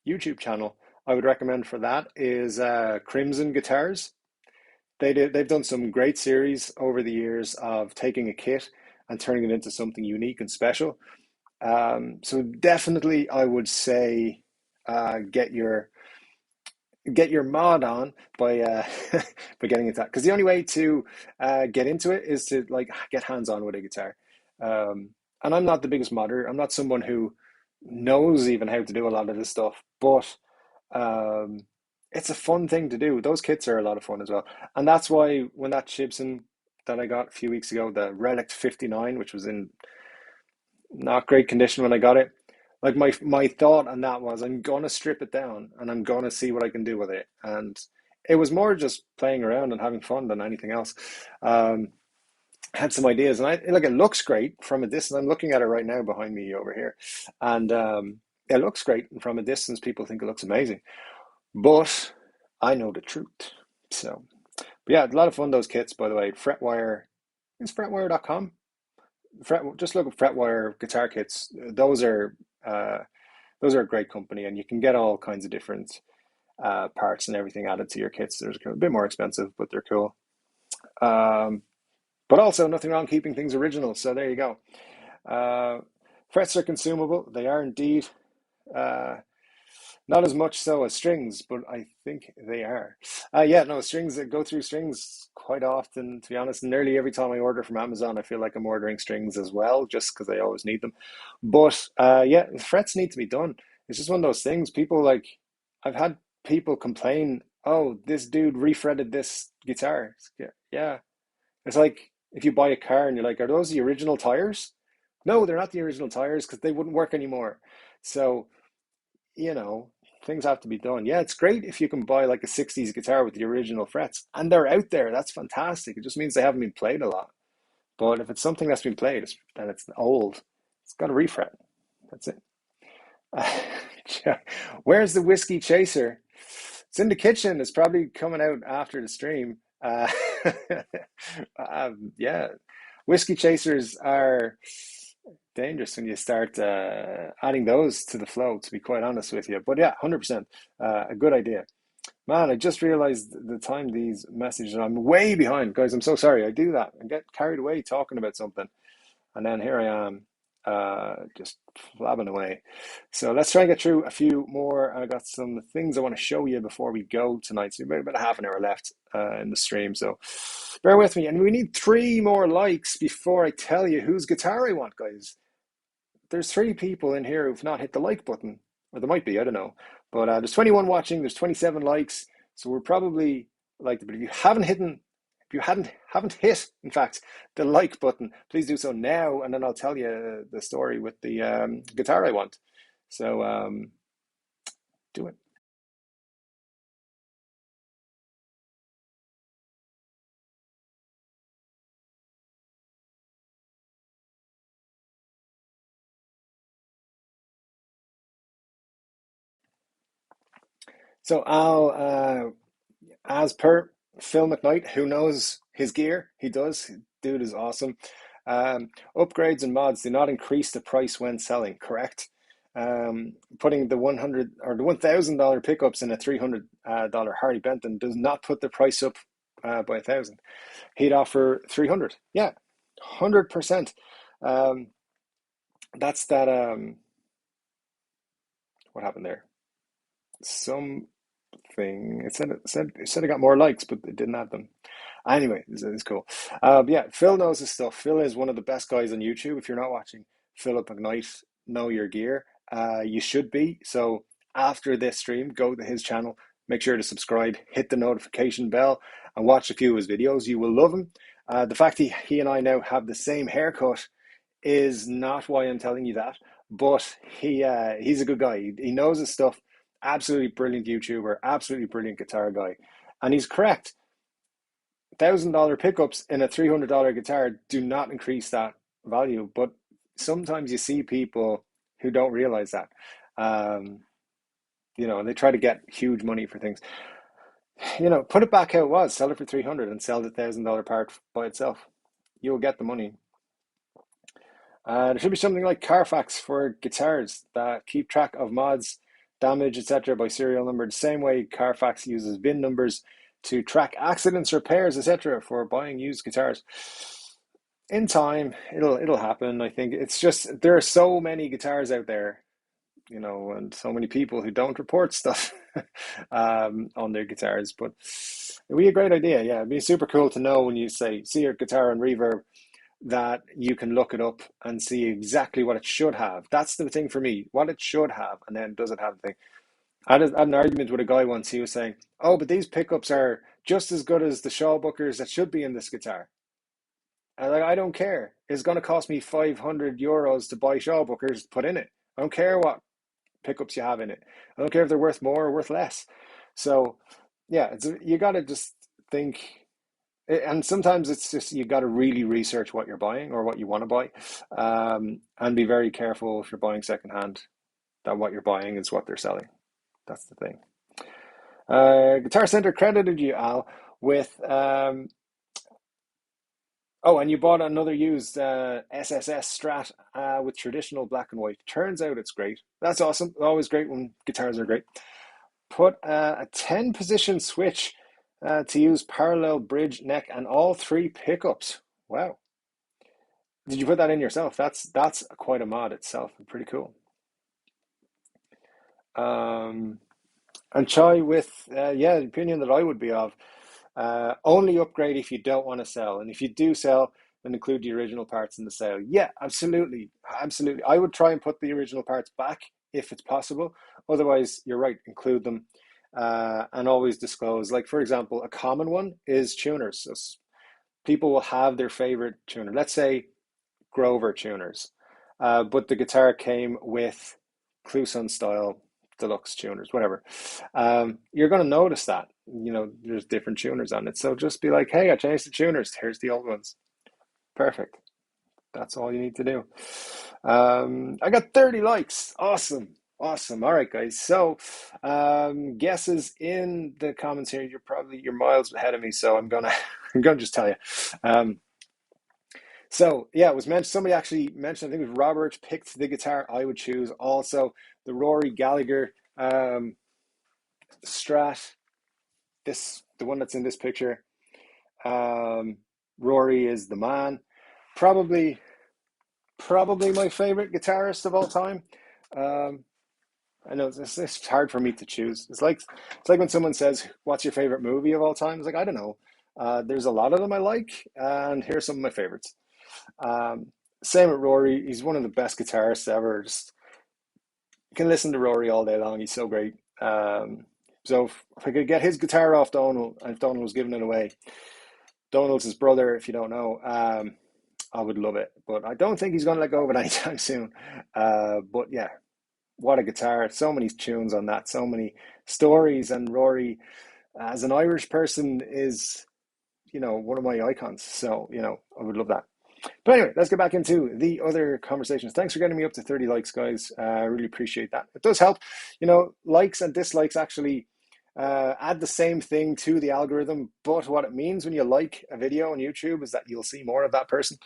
YouTube channel, I would recommend for that is Crimson Guitars. They've done some great series over the years of taking a kit and turning it into something unique and special. So definitely, I would say uh, get your get your mod on by by getting into that, because the only way to get into it is to like get hands on with a guitar. And I'm not the biggest modder. I'm not someone who knows even how to do a lot of this stuff, but um, it's a fun thing to do. Those kits are a lot of fun as well, and that's why when that Gibson that I got a few weeks ago, the Relic 59, which was in not great condition when I got it. Like my thought on that was I'm gonna strip it down and I'm gonna see what I can do with it. And it was more just playing around and having fun than anything else. Um, I had some ideas, and I like it looks great from a distance. I'm looking at it right now behind me over here, and it looks great. And from a distance, people think it looks amazing. But I know the truth. So, but yeah, a lot of fun those kits, by the way. Fretwire, it's fretwire.com. Just look at Fretwire guitar kits. Uh, those are a great company, and you can get all kinds of different parts and everything added to your kits. They're a bit more expensive, but they're cool. Um, but also, nothing wrong keeping things original. So there you go. Uh, Frets are consumable. They are indeed. Uh, Not as much so as strings, but I think they are. Yeah, no, strings that go through strings quite often, to be honest. Nearly every time I order from Amazon, I feel like I'm ordering strings as well, just because I always need them. But yeah, the frets need to be done. It's just one of those things. People like, I've had people complain, oh, this dude refretted this guitar. Yeah, yeah. It's like if you buy a car and you're like, are those the original tires? No, they're not the original tires because they wouldn't work anymore. So, you know, things have to be done. Yeah, it's great if you can buy like a 60s guitar with the original frets and they're out there. That's fantastic. It just means they haven't been played a lot. But if it's something that's been played and it's old, it's got a refret. That's it. Where's the whiskey chaser? It's in the kitchen. It's probably coming out after the stream. Yeah, whiskey chasers are dangerous when you start adding those to the flow, to be quite honest with you. But yeah, 100%, a good idea. Man, I just realized the time these messages, I'm way behind, guys. I'm so sorry. I do that. I get carried away talking about something, and then here I am, just flabbing away. So let's try and get through a few more. I got some things I want to show you before we go tonight. So we've about a half an hour left in the stream. So bear with me. And we need 3 more likes before I tell you whose guitar I want, guys. There's 3 people in here who've not hit the like button, or there might be, I don't know. But there's 21 watching, there's 27 likes, so we're probably like. But if you haven't hit, in fact, the like button, please do so now, and then I'll tell you the story with the guitar I want. So do it. So I'll, as per Phil McKnight, who knows his gear, he does. Dude is awesome. Upgrades and mods do not increase the price when selling, correct? Putting the 100 or the $1,000 pickups in a $300 Harley Benton does not put the price up by 1,000. He'd offer 300. Yeah, 100%. Um, that's that. What happened there? Something. It said it got more likes, but it didn't have them. Anyway, it's cool. Yeah, Phil knows his stuff. Phil is one of the best guys on YouTube. If you're not watching Philip McKnight, Know Your Gear, you should be. So after this stream, go to his channel. Make sure to subscribe, hit the notification bell, and watch a few of his videos. You will love him. The fact he and I now have the same haircut is not why I'm telling you that, but he's a good guy. He knows his stuff. Absolutely brilliant YouTuber, absolutely brilliant guitar guy, and he's correct. $1,000 pickups in a $300 guitar do not increase that value, but sometimes you see people who don't realize that. Um, they try to get huge money for things. put it back how it was, sell it for 300 and sell the $1,000 part by itself. You'll get the money. There should be something like Carfax for guitars that keep track of mods, damage, etc. by serial number, the same way Carfax uses VIN numbers to track accidents, repairs, etc. for buying used guitars. In time, it'll happen. I think it's just there are so many guitars out there, and so many people who don't report stuff on their guitars. But it'd be a great idea. Yeah, it'd be super cool to know when you see your guitar on Reverb that you can look it up and see exactly what it should have. That's the thing for me, what it should have, and then does it have the thing. I had an argument with a guy once. He was saying, "Oh, but these pickups are just as good as the Shawbuckers that should be in this guitar." And I don't care. It's going to cost me €500 to buy Shawbuckers to put in it. I don't care what pickups you have in it. I don't care if they're worth more or worth less. So, yeah, you got to just think. And sometimes it's just you got to really research what you're buying or what you want to buy, and be very careful if you're buying secondhand that what you're buying is what they're selling. That's the thing. Guitar Center credited you, Al, with oh, and you bought another used SSS Strat with traditional black and white. Turns out it's great. That's awesome. Always great when guitars are great. Put a 10 position switch to use parallel bridge, neck, and all three pickups. Wow. Did you put that in yourself? That's quite a mod itself. Pretty cool. And Chai with, the opinion that I would be of, only upgrade if you don't want to sell. And if you do sell, then include the original parts in the sale. Yeah, absolutely. Absolutely. I would try and put the original parts back if it's possible. Otherwise, you're right, include them. And always disclose. Like, for example, a common one is tuners. So people will have their favorite tuner. Let's say Grover tuners. But the guitar came with Cluson style deluxe tuners, whatever. You're going to notice that, there's different tuners on it. So just be like, hey, I changed the tuners. Here's the old ones. Perfect. That's all you need to do. I got 30 likes. Awesome. Awesome. All right, guys. So, guesses in the comments here. You're miles ahead of me, so I'm gonna just tell you. So yeah, it was mentioned. Somebody actually mentioned. I think it was Robert picked the guitar I would choose. Also, the Rory Gallagher Strat. The one that's in this picture. Rory is the man. Probably my favorite guitarist of all time. I know it's hard for me to choose. It's like when someone says, "What's your favorite movie of all time?" It's like I don't know. There's a lot of them I like, and here's some of my favorites. Same with Rory. He's one of the best guitarists ever. Just you can listen to Rory all day long. He's so great. So if I could get his guitar off Donald, and if Donald was giving it away, Donald's his brother. If you don't know, I would love it. But I don't think he's going to let go of it anytime soon. But yeah, what a guitar. So many tunes on that. So many stories. And Rory, as an Irish person, is, one of my icons. So, I would love that. But anyway, let's get back into the other conversations. Thanks for getting me up to 30 likes, guys. I really appreciate that. It does help. Likes and dislikes actually add the same thing to the algorithm. But what it means when you like a video on YouTube is that you'll see more of that person.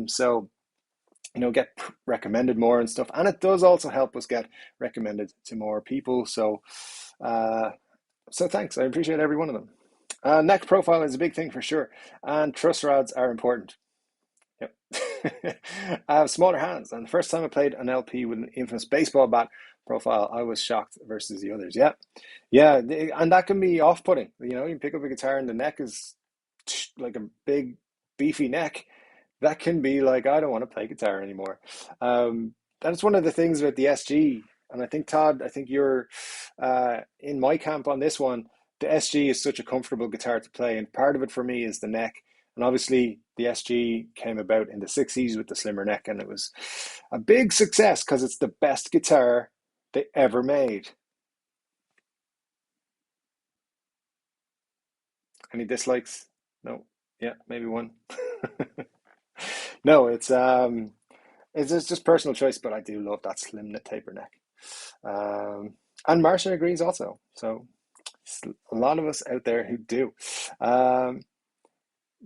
So get recommended more and stuff. And it does also help us get recommended to more people. So, thanks. I appreciate every one of them. Neck profile is a big thing for sure. And truss rods are important. Yep. I have smaller hands, and the first time I played an LP with an infamous baseball bat profile, I was shocked versus the others. Yeah, and that can be off-putting. You pick up a guitar and the neck is like a big, beefy neck. That can be like, I don't want to play guitar anymore. That's one of the things with the SG, and I think Todd, you're in my camp on this one. The SG is such a comfortable guitar to play, and part of it for me is the neck. And obviously, the SG came about in the 60s with the slimmer neck, and it was a big success because it's the best guitar they ever made. Any dislikes? No. Yeah, maybe one. No, it's just personal choice, but I do love that slim taper neck. And Marcia agrees also. So A lot of us out there who do. Um,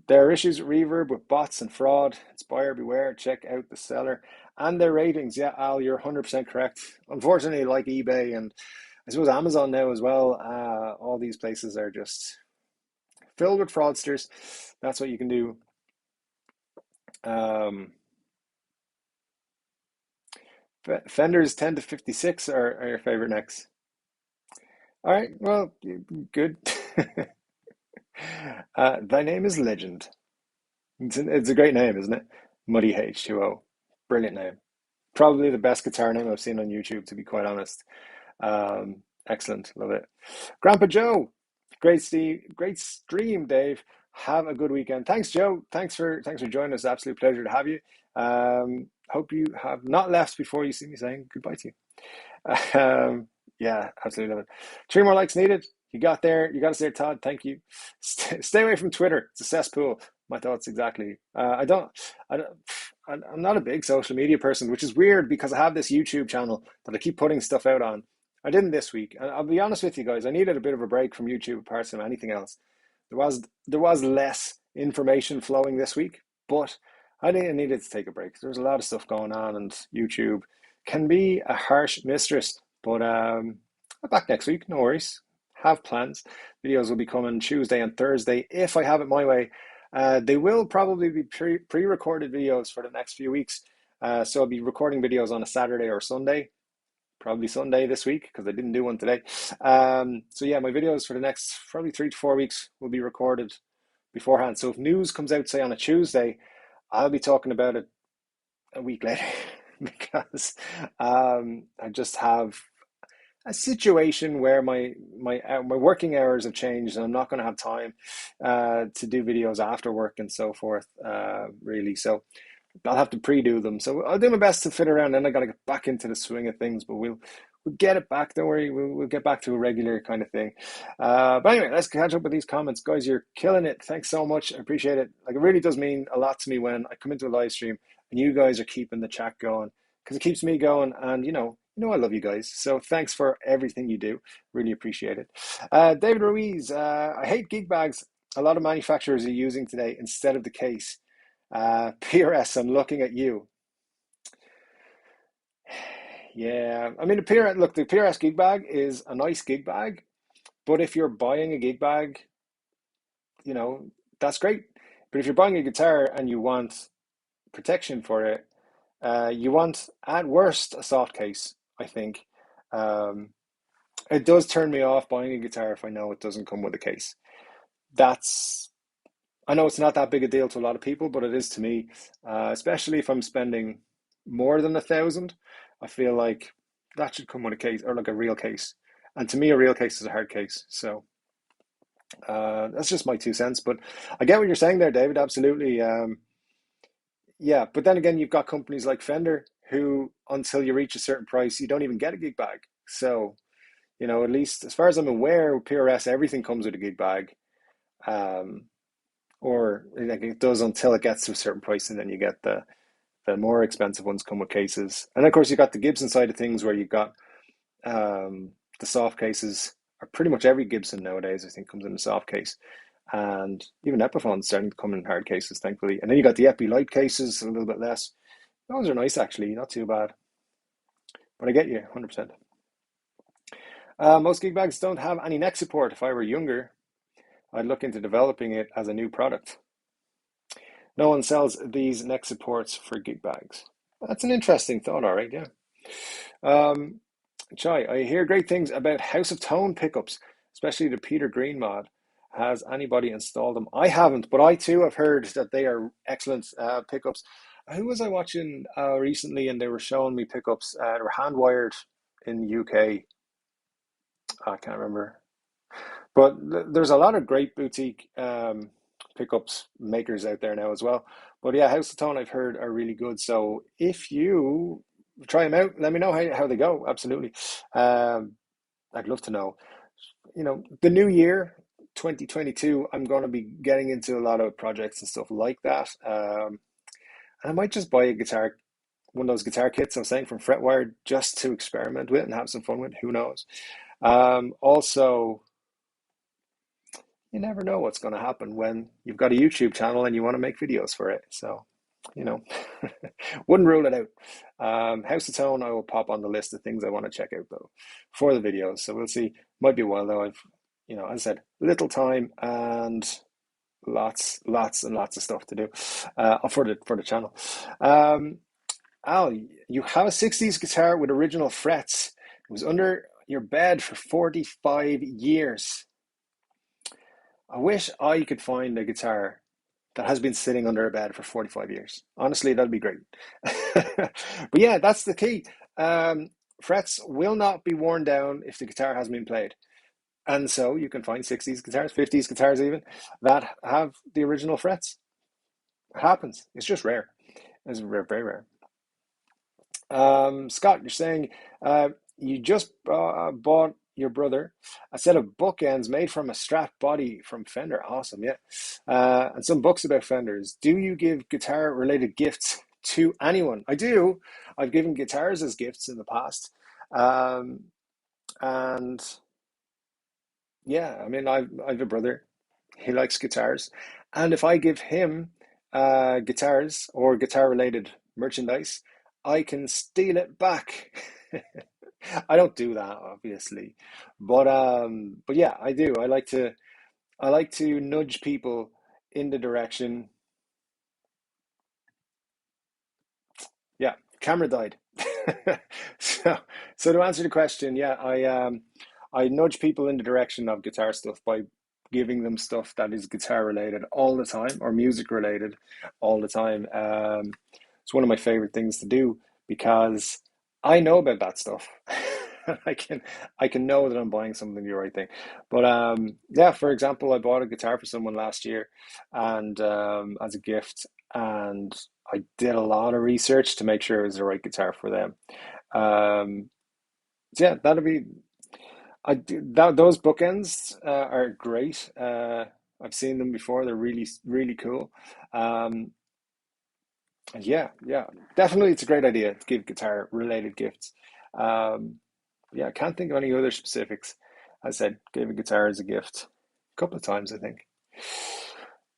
there are issues with reverb with bots and fraud. It's buyer beware. Check out the seller and their ratings. Yeah, Al, you're 100% correct. Unfortunately, like eBay and I suppose Amazon now as well, all these places are just filled with fraudsters. That's what you can do. Um, Fenders 10 to 56 are your favorite necks. All right, well, good. Thy name is Legend. It's a great name, isn't it? Muddy H2O. Brilliant name. Probably the best guitar name I've seen on YouTube, to be quite honest. Excellent. Love it. Grandpa Joe. Great stream, Dave. Have a good weekend. Thanks, Joe. Thanks for joining us. Absolute pleasure to have you. Hope you have not left before you see me saying goodbye to you. Yeah, absolutely love it. 3 more likes needed. You got there. You got us there, Todd. Thank you. Stay away from Twitter. It's a cesspool. My thoughts exactly. I'm not a big social media person, which is weird because I have this YouTube channel that I keep putting stuff out on. I didn't this week, and I'll be honest with you guys. I needed a bit of a break from YouTube apart from anything else. There was less information flowing this week, but I needed to take a break. There's a lot of stuff going on, and YouTube can be a harsh mistress. But I'm back next week. No worries. Have plans. Videos will be coming Tuesday and Thursday if I have it my way. They will probably be pre-recorded videos for the next few weeks. So I'll be recording videos on a Saturday or Sunday, probably Sunday this week because I didn't do one today. So yeah, my videos for the next probably 3 to 4 weeks will be recorded beforehand. So if news comes out, say on a Tuesday, I'll be talking about it a week later because I just have a situation where my working hours have changed and I'm not going to have time to do videos after work and so forth, really. So I'll have to pre-do them. So I'll do my best to fit around. Then I got to get back into the swing of things, but we'll get it back. Don't worry, we'll get back to a regular kind of thing. But anyway, let's catch up with these comments, guys. You're killing it. Thanks so much. I appreciate it. Like it really does mean a lot to me when I come into a live stream and you guys are keeping the chat going because it keeps me going. And I love you guys. So thanks for everything you do. Really appreciate it. David Ruiz, I hate gig bags. A lot of manufacturers are using today instead of the case. PRS, I'm looking at you. Yeah, I mean the PRS gig bag is a nice gig bag, but if you're buying a gig bag, that's great. But if you're buying a guitar and you want protection for it, you want at worst a soft case, I think. Um, it does turn me off buying a guitar if I know it doesn't come with a case. That's I know it's not that big a deal to a lot of people, but it is to me, especially if I'm spending more than 1,000. I feel like that should come with a case or like a real case. And to me, a real case is a hard case. So that's just my 2 cents. But I get what you're saying there, David. Absolutely. Yeah, but then again, you've got companies like Fender who, until you reach a certain price, you don't even get a gig bag. So, at least as far as I'm aware, with PRS, everything comes with a gig bag. Um, or like it does until it gets to a certain price, and then you get the more expensive ones come with cases. And of course, you got the Gibson side of things where you got the soft cases. Or pretty much every Gibson nowadays, I think, comes in a soft case, and even Epiphone's starting to come in hard cases, thankfully. And then you got the Epi light cases, a little bit less. Those are nice, actually, not too bad. But I get you, 100%. Most gig bags don't have any neck support. If I were younger, I'd look into developing it as a new product. No one sells these neck supports for gig bags. That's an interesting thought, all right, yeah. Um, Chai, I hear great things about House of Tone pickups, especially the Peter Green mod. Has anybody installed them? I haven't, but I too have heard that they are excellent pickups. Who was I watching recently and they were showing me pickups? They were hand wired in the UK. I can't remember. But there's a lot of great boutique pickups makers out there now as well. But yeah, House of Tone I've heard are really good. So if you try them out, let me know how they go. Absolutely. I'd love to know. The new year, 2022, I'm going to be getting into a lot of projects and stuff like that. And I might just buy a guitar, one of those guitar kits I was saying from Fretwire, just to experiment with and have some fun with. Who knows? Also, you never know what's going to happen when you've got a YouTube channel and you want to make videos for it. So, you know, wouldn't rule it out. House of Tone, I will pop on the list of things I want to check out though for the videos. So we'll see. Might be a while though. I've, as I said, little time and lots and lots of stuff to do for the channel. Al, you have a 60s guitar with original frets. It was under your bed for 45 years. I wish I could find a guitar that has been sitting under a bed for 45 years. Honestly, that'd be great. But yeah, that's the key. Frets will not be worn down if the guitar hasn't been played. And so you can find 60s guitars, 50s guitars even, that have the original frets. It happens. It's just rare. It's rare, very rare. Scott, you're saying you just bought your brother a set of bookends made from a Strat body from Fender. Awesome, yeah. And some books about Fenders. Do you give guitar-related gifts to anyone? I do. I've given guitars as gifts in the past. And yeah, I mean, I've a brother. He likes guitars. And if I give him guitars or guitar-related merchandise, I can steal it back. I don't do that, obviously, but yeah, I do. I like to nudge people in the direction. Yeah, camera died. So, so to answer the question, yeah, I nudge people in the direction of guitar stuff by giving them stuff that is guitar related all the time or music related all the time. It's one of my favorite things to do because I know about that stuff. I can know that I'm buying something the right thing. But yeah, for example, I bought a guitar for someone last year and as a gift, and I did a lot of research to make sure it was the right guitar for them. Um, so yeah, that'll be those bookends are great. I've seen them before. They're really really cool. Um, and yeah, yeah, definitely, it's a great idea to give guitar related gifts. Um, yeah, I can't think of any other specifics. I said gave a guitar as a gift a couple of times, I think.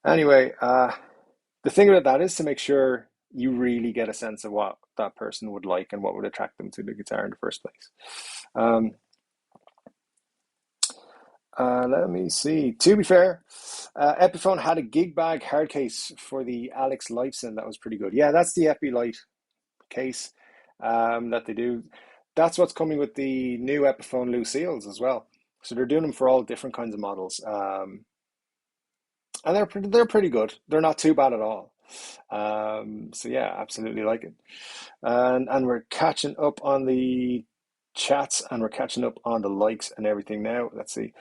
Anyway, the thing about that is to make sure you really get a sense of what that person would like and what would attract them to the guitar in the first place. Um, let me see. To be fair, Epiphone had a gig bag hard case for the Alex Lifeson that was pretty good. Yeah, that's the Epi Light case that they do. That's what's coming with the new Epiphone Lucille's as well. So they're doing them for all different kinds of models, and they're pretty good. They're not too bad at all. So yeah, absolutely like it. And we're catching up on the chats and we're catching up on the likes and everything now. Let's see.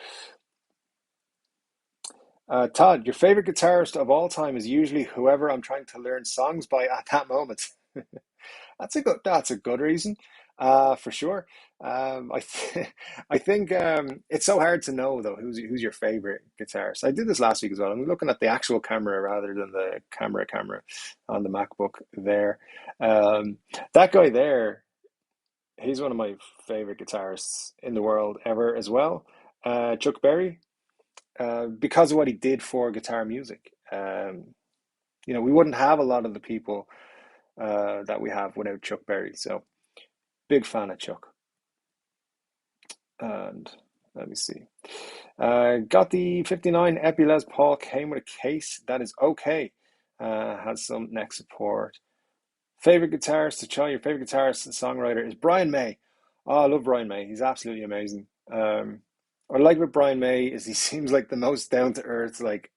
Todd, your favorite guitarist of all time is usually whoever I'm trying to learn songs by at that moment. That's a good reason, for sure. I think it's so hard to know though who's your favorite guitarist. I did this last week as well. I'm looking at the actual camera rather than the camera on the MacBook there. Um, that guy there, he's one of my favorite guitarists in the world ever as well. Chuck Berry, because of what he did for guitar music. We wouldn't have a lot of the people that we have without Chuck Berry. So big fan of Chuck. And let me see. Got the 59 Epi Les Paul, came with a case that is okay. Has some neck support. Favorite guitarist to try, your favorite guitarist and songwriter is Brian May. Oh, I love Brian May. He's absolutely amazing. What I like about Brian May is he seems like the most down to earth, like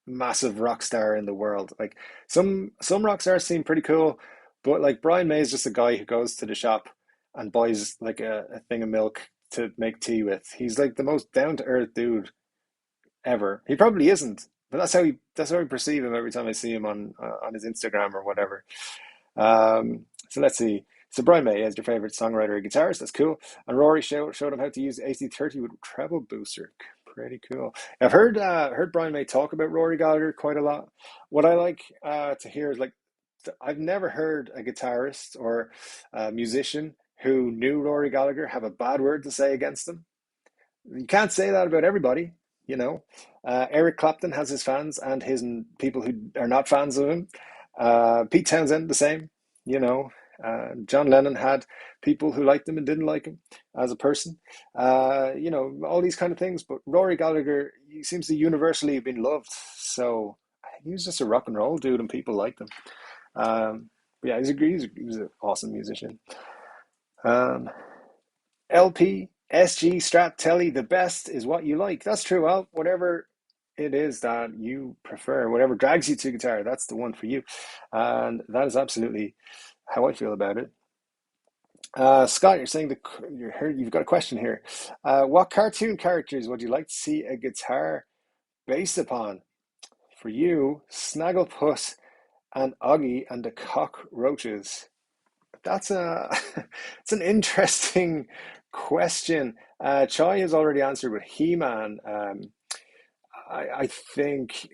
massive rock star in the world. Like some rock stars seem pretty cool, but like Brian May is just a guy who goes to the shop and buys like a thing of milk to make tea with. He's like the most down to earth dude ever. He probably isn't, but that's how I perceive him every time I see him on his Instagram or whatever. So let's see. So Brian May is your favorite songwriter and guitarist. That's cool. And Rory showed him how to use the AC30 with treble booster. Pretty cool. I've heard Brian May talk about Rory Gallagher quite a lot. What I like to hear is like I've never heard a guitarist or a musician who knew Rory Gallagher have a bad word to say against him. You can't say that about everybody, you know. Eric Clapton has his fans and his people who are not fans of him. Pete Townsend, the same, you know. John Lennon had people who liked him and didn't like him as a person. You know, all these kind of things. But Rory Gallagher, he seems to universally have been loved. So he was just a rock and roll dude, and people liked him. Yeah, he's an awesome musician. Um, LP, SG, Strat, Telly, the best is what you like. That's true. Well, whatever it is that you prefer, whatever drags you to guitar, that's the one for you. And that is absolutely how I feel about it. Scott, you're saying you've got a question here. What cartoon characters would you like to see a guitar based upon? For you, Snagglepuss and Oggy and the Cockroaches. That's a it's an interesting question. Chai has already answered with He-Man. I think,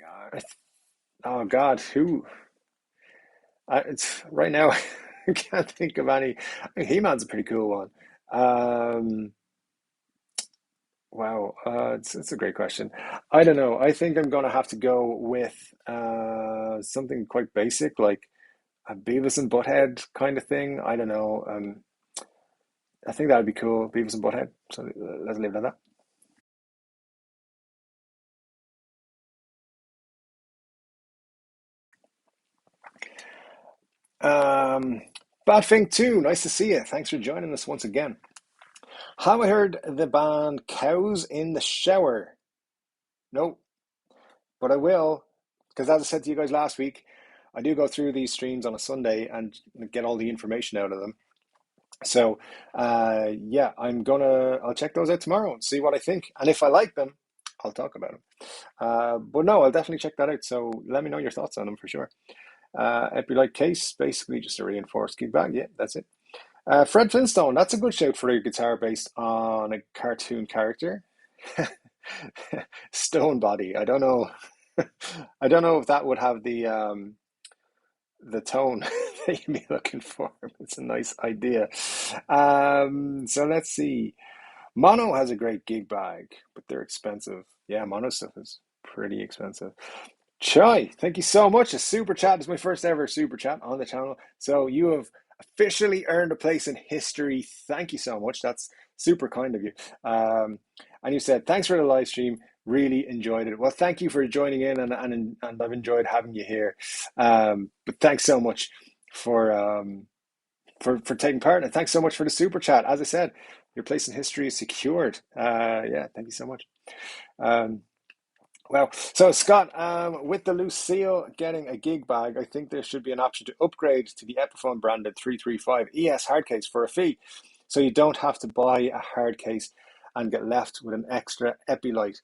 oh God, who? It's right now. I can't think of any. He-Man's a pretty cool one. Um, wow, it's a great question. I don't know. I think I'm gonna have to go with something quite basic, like a Beavis and Butthead kind of thing. I don't know. I think that would be cool, Beavis and Butthead. So let's leave it at that. Badfink 2, nice to see you. Thanks for joining us once again. Have I heard the band Cows in the Shower? No, but I will, because as I said to you guys last week, I do go through these streams on a Sunday and get all the information out of them. So, yeah, I'll check those out tomorrow and see what I think. And if I like them, I'll talk about them. But no, I'll definitely check that out. So let me know your thoughts on them for sure. Epi-like case, basically just a reinforced kick bag. Yeah, that's it. Fred Flintstone, that's a good shout for a guitar based on a cartoon character. Stone Body. I don't know. I don't know if that would have the tone that you'd be looking for. It's a nice idea. So let's see. Mono has a great gig bag, but they're expensive. Yeah, mono stuff is pretty expensive. Chai, thank you so much. A super chat is my first ever super chat on the channel. So you have officially earned a place in history. Thank you so much. That's super kind of you. And you said, thanks for the live stream. Really enjoyed it. Well, thank you for joining in, and I've enjoyed having you here. But thanks so much for for taking part, and thanks so much for the super chat. As I said, your place in history is secured. Yeah, thank you so much. Um, well, so Scott, with the Lucille getting a gig bag, I think there should be an option to upgrade to the Epiphone branded 335 ES hard case for a fee, so you don't have to buy a hard case and get left with an extra Epi-Light.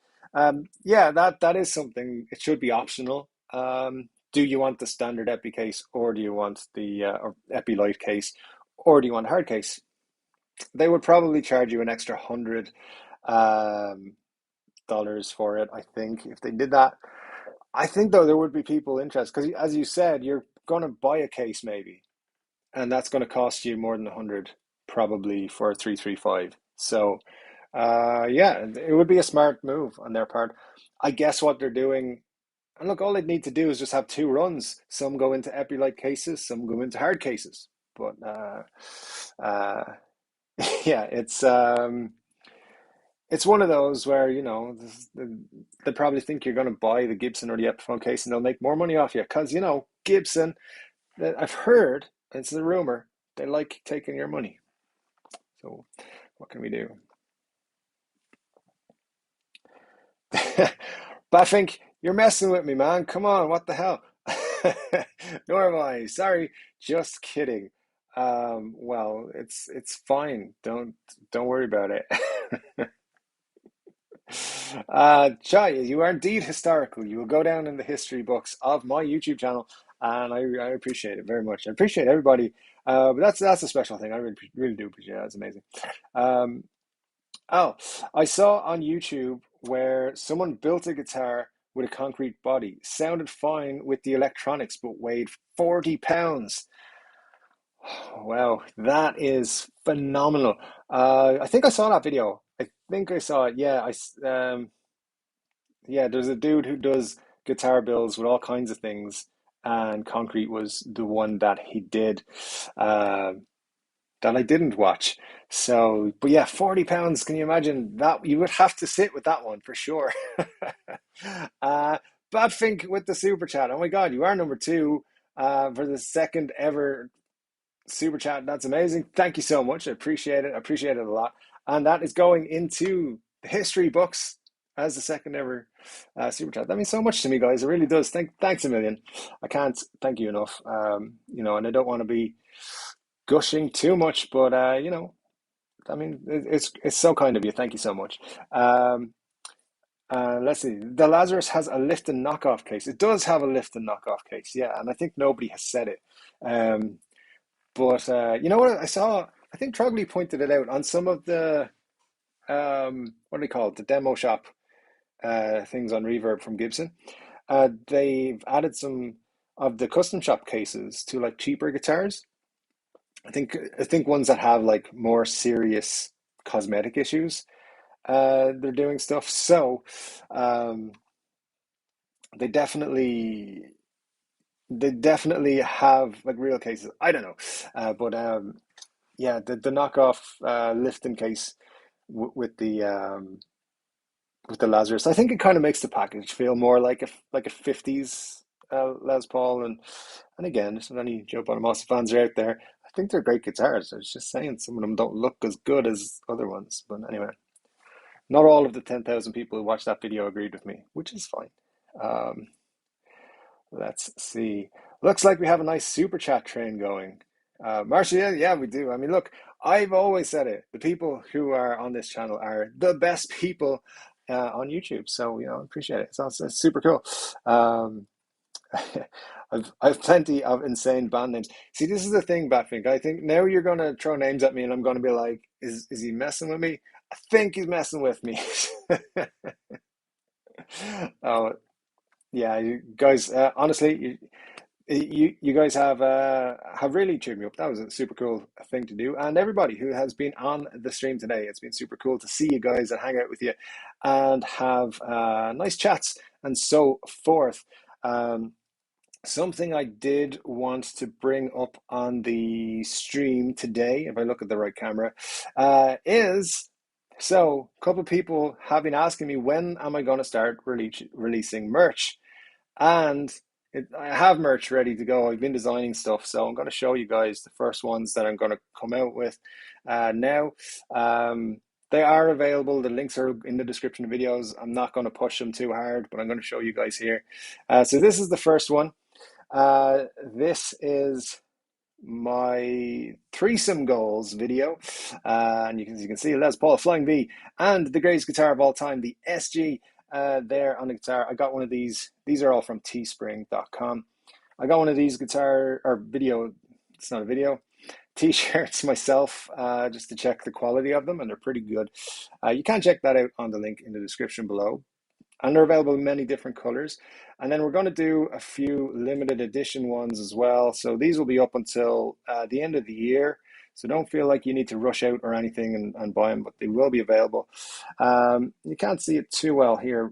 Yeah, that is something. It should be optional. Do you want the standard Epi case, or do you want the Epi-Light case, or do you want a hard case? They would probably charge you an extra $100 for it, I think, if they did that. I think though there would be people interested because, as you said, you're going to buy a case maybe, and that's going to cost you more than 100 probably for a 335. So, yeah, it would be a smart move on their part. I guess what they're doing, and look, all they'd need to do is just have two runs. Some go into Epi-Light cases, some go into hard cases. But uh, yeah, it's one of those where, they probably think you're going to buy the Gibson or the Epiphone case and they'll make more money off you because, Gibson, I've heard, it's a rumor, they like taking your money. So what can we do? But I think you're messing with me, man. Come on, what the hell? Nor am I. Sorry, just kidding. Well, it's fine. Don't worry about it. Chai, you are indeed historical. You will go down in the history books of my YouTube channel, and I appreciate it very much. I appreciate everybody, but that's a special thing. I really do appreciate it. That's amazing. Um, oh, I saw on YouTube where someone built a guitar with a concrete body, sounded fine with the electronics, but weighed 40 pounds. Wow, that is phenomenal. I think I saw that video. I think I saw it. Yeah, Yeah, there's a dude who does guitar builds with all kinds of things, and Concrete was the one that he did uh, that I didn't watch. So, but yeah, £40. Can you imagine that? You would have to sit with that one for sure. uh, Badfink with the super chat. Oh my God, you are number two for the second ever super chat. That's amazing. Thank you so much. I appreciate it. I appreciate it a lot. And that is going into the history books as the second ever super chat. That means so much to me, guys. It really does. Thanks a million. I can't thank you enough. And I don't want to be gushing too much, but I mean, it's so kind of you. Thank you so much. Um, let's see. The Lazarus has a Lifton knockoff case. It does have a Lifton knockoff case, yeah, and I think nobody has said it. Um, but you know what I saw? I think Trogley pointed it out on some of the what do they call it? The demo shop things on Reverb from Gibson. They've added some of the custom shop cases to like cheaper guitars. I think ones that have like more serious cosmetic issues. They're doing stuff. So um, they definitely they definitely have like real cases. I don't know, but yeah, the knockoff Lifton case with the Lazarus. I think it kind of makes the package feel more like a '50s Les Paul, and again, there's not any Joe Bonamassa fans are out there. I think they're great guitars. I was just saying some of them don't look as good as other ones, but anyway, not all of the 10,000 people who watched that video agreed with me, which is fine. Um, let's see. Looks like we have a nice super chat train going. Marcia, yeah, we do. I mean, look, I've always said it. The people who are on this channel are the best people on YouTube. So, I appreciate it. It's super cool. Um, I've plenty of insane band names. See, this is the thing, Batfink. I think now you're gonna throw names at me, and I'm gonna be like, is he messing with me? I think he's messing with me. Oh, yeah, you guys. Honestly, you guys have really cheered me up. That was a super cool thing to do, and everybody who has been on the stream today, it's been super cool to see you guys and hang out with you, and have nice chats and so forth. Um, Something I did want to bring up on the stream today, if I look at the right camera, is so a couple of people have been asking me when am I going to start releasing merch, and I have merch ready to go. I've been designing stuff, so I'm going to show you guys the first ones that I'm going to come out with now. Um, they are available. The links are in the description of videos. I'm not going to push them too hard, but I'm going to show you guys here. So this is the first one. This is my threesome goals video, and you can see Les Paul Flying V and the greatest guitar of all time, the SG, there on the guitar. I got one of these. These are all from teespring.com. I got one of these guitar or video. It's not a video. T-shirts myself, just to check the quality of them, and they're pretty good. You can check that out on the link in the description below, and they're available in many different colors. And then we're going to do a few limited edition ones as well. So these will be up until the end of the year. So don't feel like you need to rush out or anything and buy them, but they will be available. You can't see it too well here,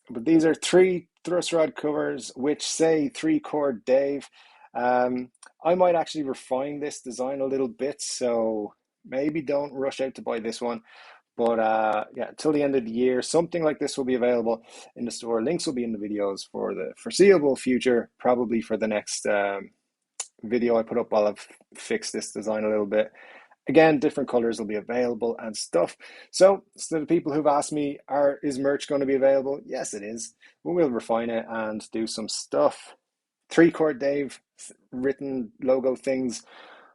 but these are three thrust rod covers which say three chord Dave. I might actually refine this design a little bit, so maybe don't rush out to buy this one. But yeah, till the end of the year, something like this will be available in the store. Links will be in the videos for the foreseeable future, probably for the next video I put up while I've fixed this design a little bit. Again, different colors will be available and stuff. So the people who've asked me, is merch going to be available? Yes, it is. We'll refine it and do some stuff. Three chord Dave written logo things.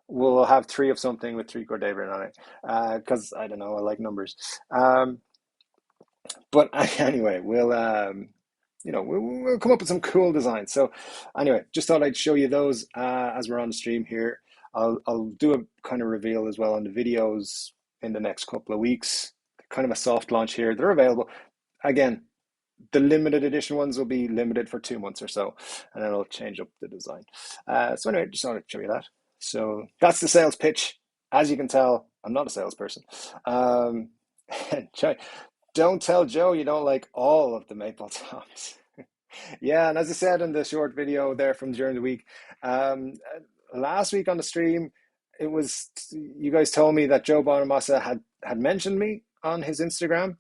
We'll have three of something with three chord Dave written on it. Because I don't know, I like numbers. But anyway, we'll come up with some cool designs. So anyway, just thought I'd show you those as we're on the stream here. I'll do a kind of reveal as well on the videos in the next couple of weeks. Kind of a soft launch here. They're available. Again, the limited edition ones will be limited for 2 months or so, and then I'll change up the design. So anyway, just wanted to show you that. So that's the sales pitch. As you can tell, I'm not a salesperson. Don't tell Joe you don't like all of the maple tops. Yeah, and as I said in the short video there from during the week, last week on the stream, it was you guys told me that Joe Bonamassa had mentioned me on his Instagram.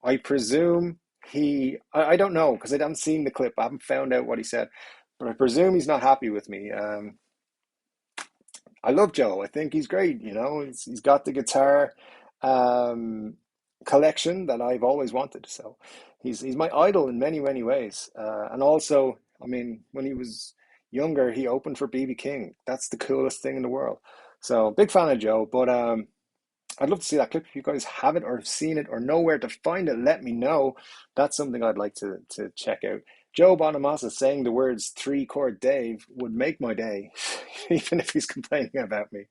I presume I don't know because I haven't seen the clip. I haven't found out what he said, but I presume he's not happy with me. I love Joe. I think he's great. You know, he's got the guitar um, collection that I've always wanted. So he's my idol in many ways. And also, I mean, when he was younger, he opened for BB King. That's the coolest thing in the world. So big fan of Joe. But I'd love to see that clip. If you guys have it or have seen it or know where to find it, let me know. That's something I'd like to check out. Joe Bonamassa saying the words three chord Dave would make my day, even if he's complaining about me.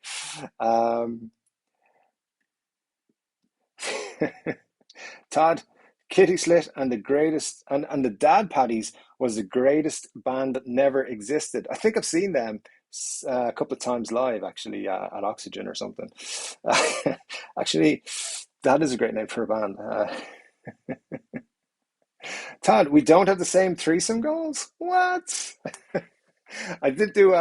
Todd, Kitty Slit and the greatest and the Dad Paddies was the greatest band that never existed. I think I've seen them a couple of times live, actually, at Oxygen or something. Actually, that is a great name for a band. Todd, we don't have the same threesome goals? What? I did do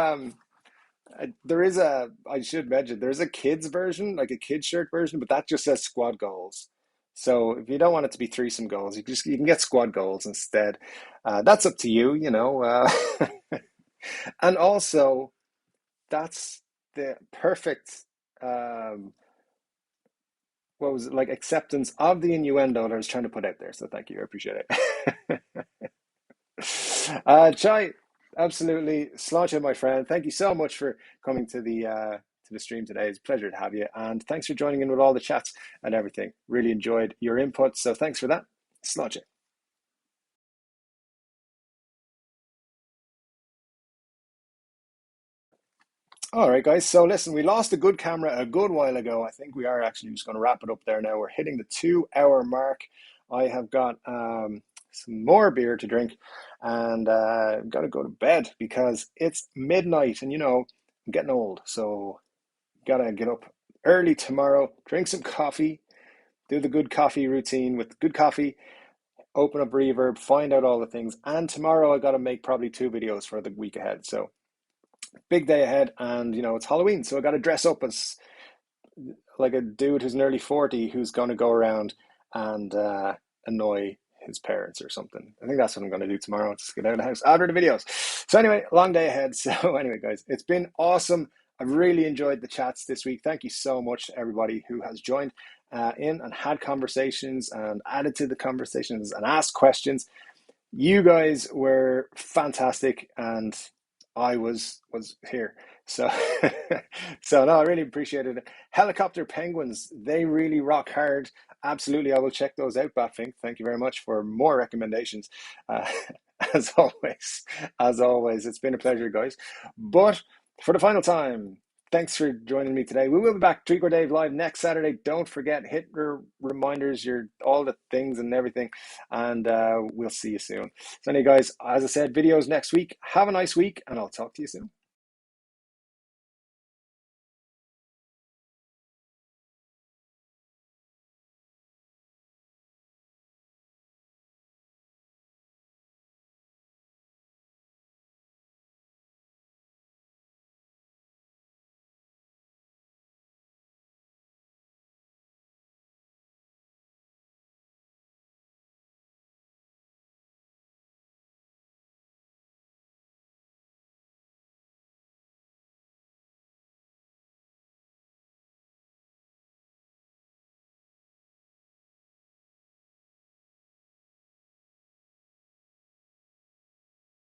there is I should mention there's a kids version, like a kids shirt version, but that just says squad goals. So if you don't want it to be threesome goals, you can get squad goals instead. That's up to you, you know. And also that's the perfect what was it, like acceptance of the innuendo that I was trying to put out there. So thank you, I appreciate it. Chai, absolutely. Sláinte, my friend. Thank you so much for coming to the stream today. It's a pleasure to have you. And thanks for joining in with all the chats and everything. Really enjoyed your input. So thanks for that. Sláinte. All right, guys. So listen, we lost a good camera a good while ago. I think we are actually just going to wrap it up there now. We're hitting the 2 hour mark. I have got some more beer to drink and got to go to bed because it's midnight and you know, I'm getting old. So gotta get up early tomorrow, drink some coffee, do the good coffee routine with good coffee, open up Reverb, find out all the things. And tomorrow I gotta make probably 2 videos for the week ahead. So big day ahead, and you know it's Halloween, so I gotta dress up as like a dude who's nearly 40 who's gonna go around and annoy his parents or something. I think that's what I'm going to do tomorrow. Just get out of the house after the videos. So anyway, long day ahead. So anyway, guys, it's been awesome. I've really enjoyed the chats this week. Thank you so much to everybody who has joined in and had conversations and added to the conversations and asked questions. You guys were fantastic, and I was here. So, so no, I really appreciated it. Helicopter Penguins, they really rock hard. Absolutely, I will check those out, Batfink. Thank you very much for more recommendations. Uh, as always, it's been a pleasure, guys. But for the final time, thanks for joining me today. We will be back, Chord Dave Live, next Saturday. Don't forget, hit your reminders, your all the things and everything, and we'll see you soon. So anyway, guys, as I said, videos next week. Have a nice week, and I'll talk to you soon.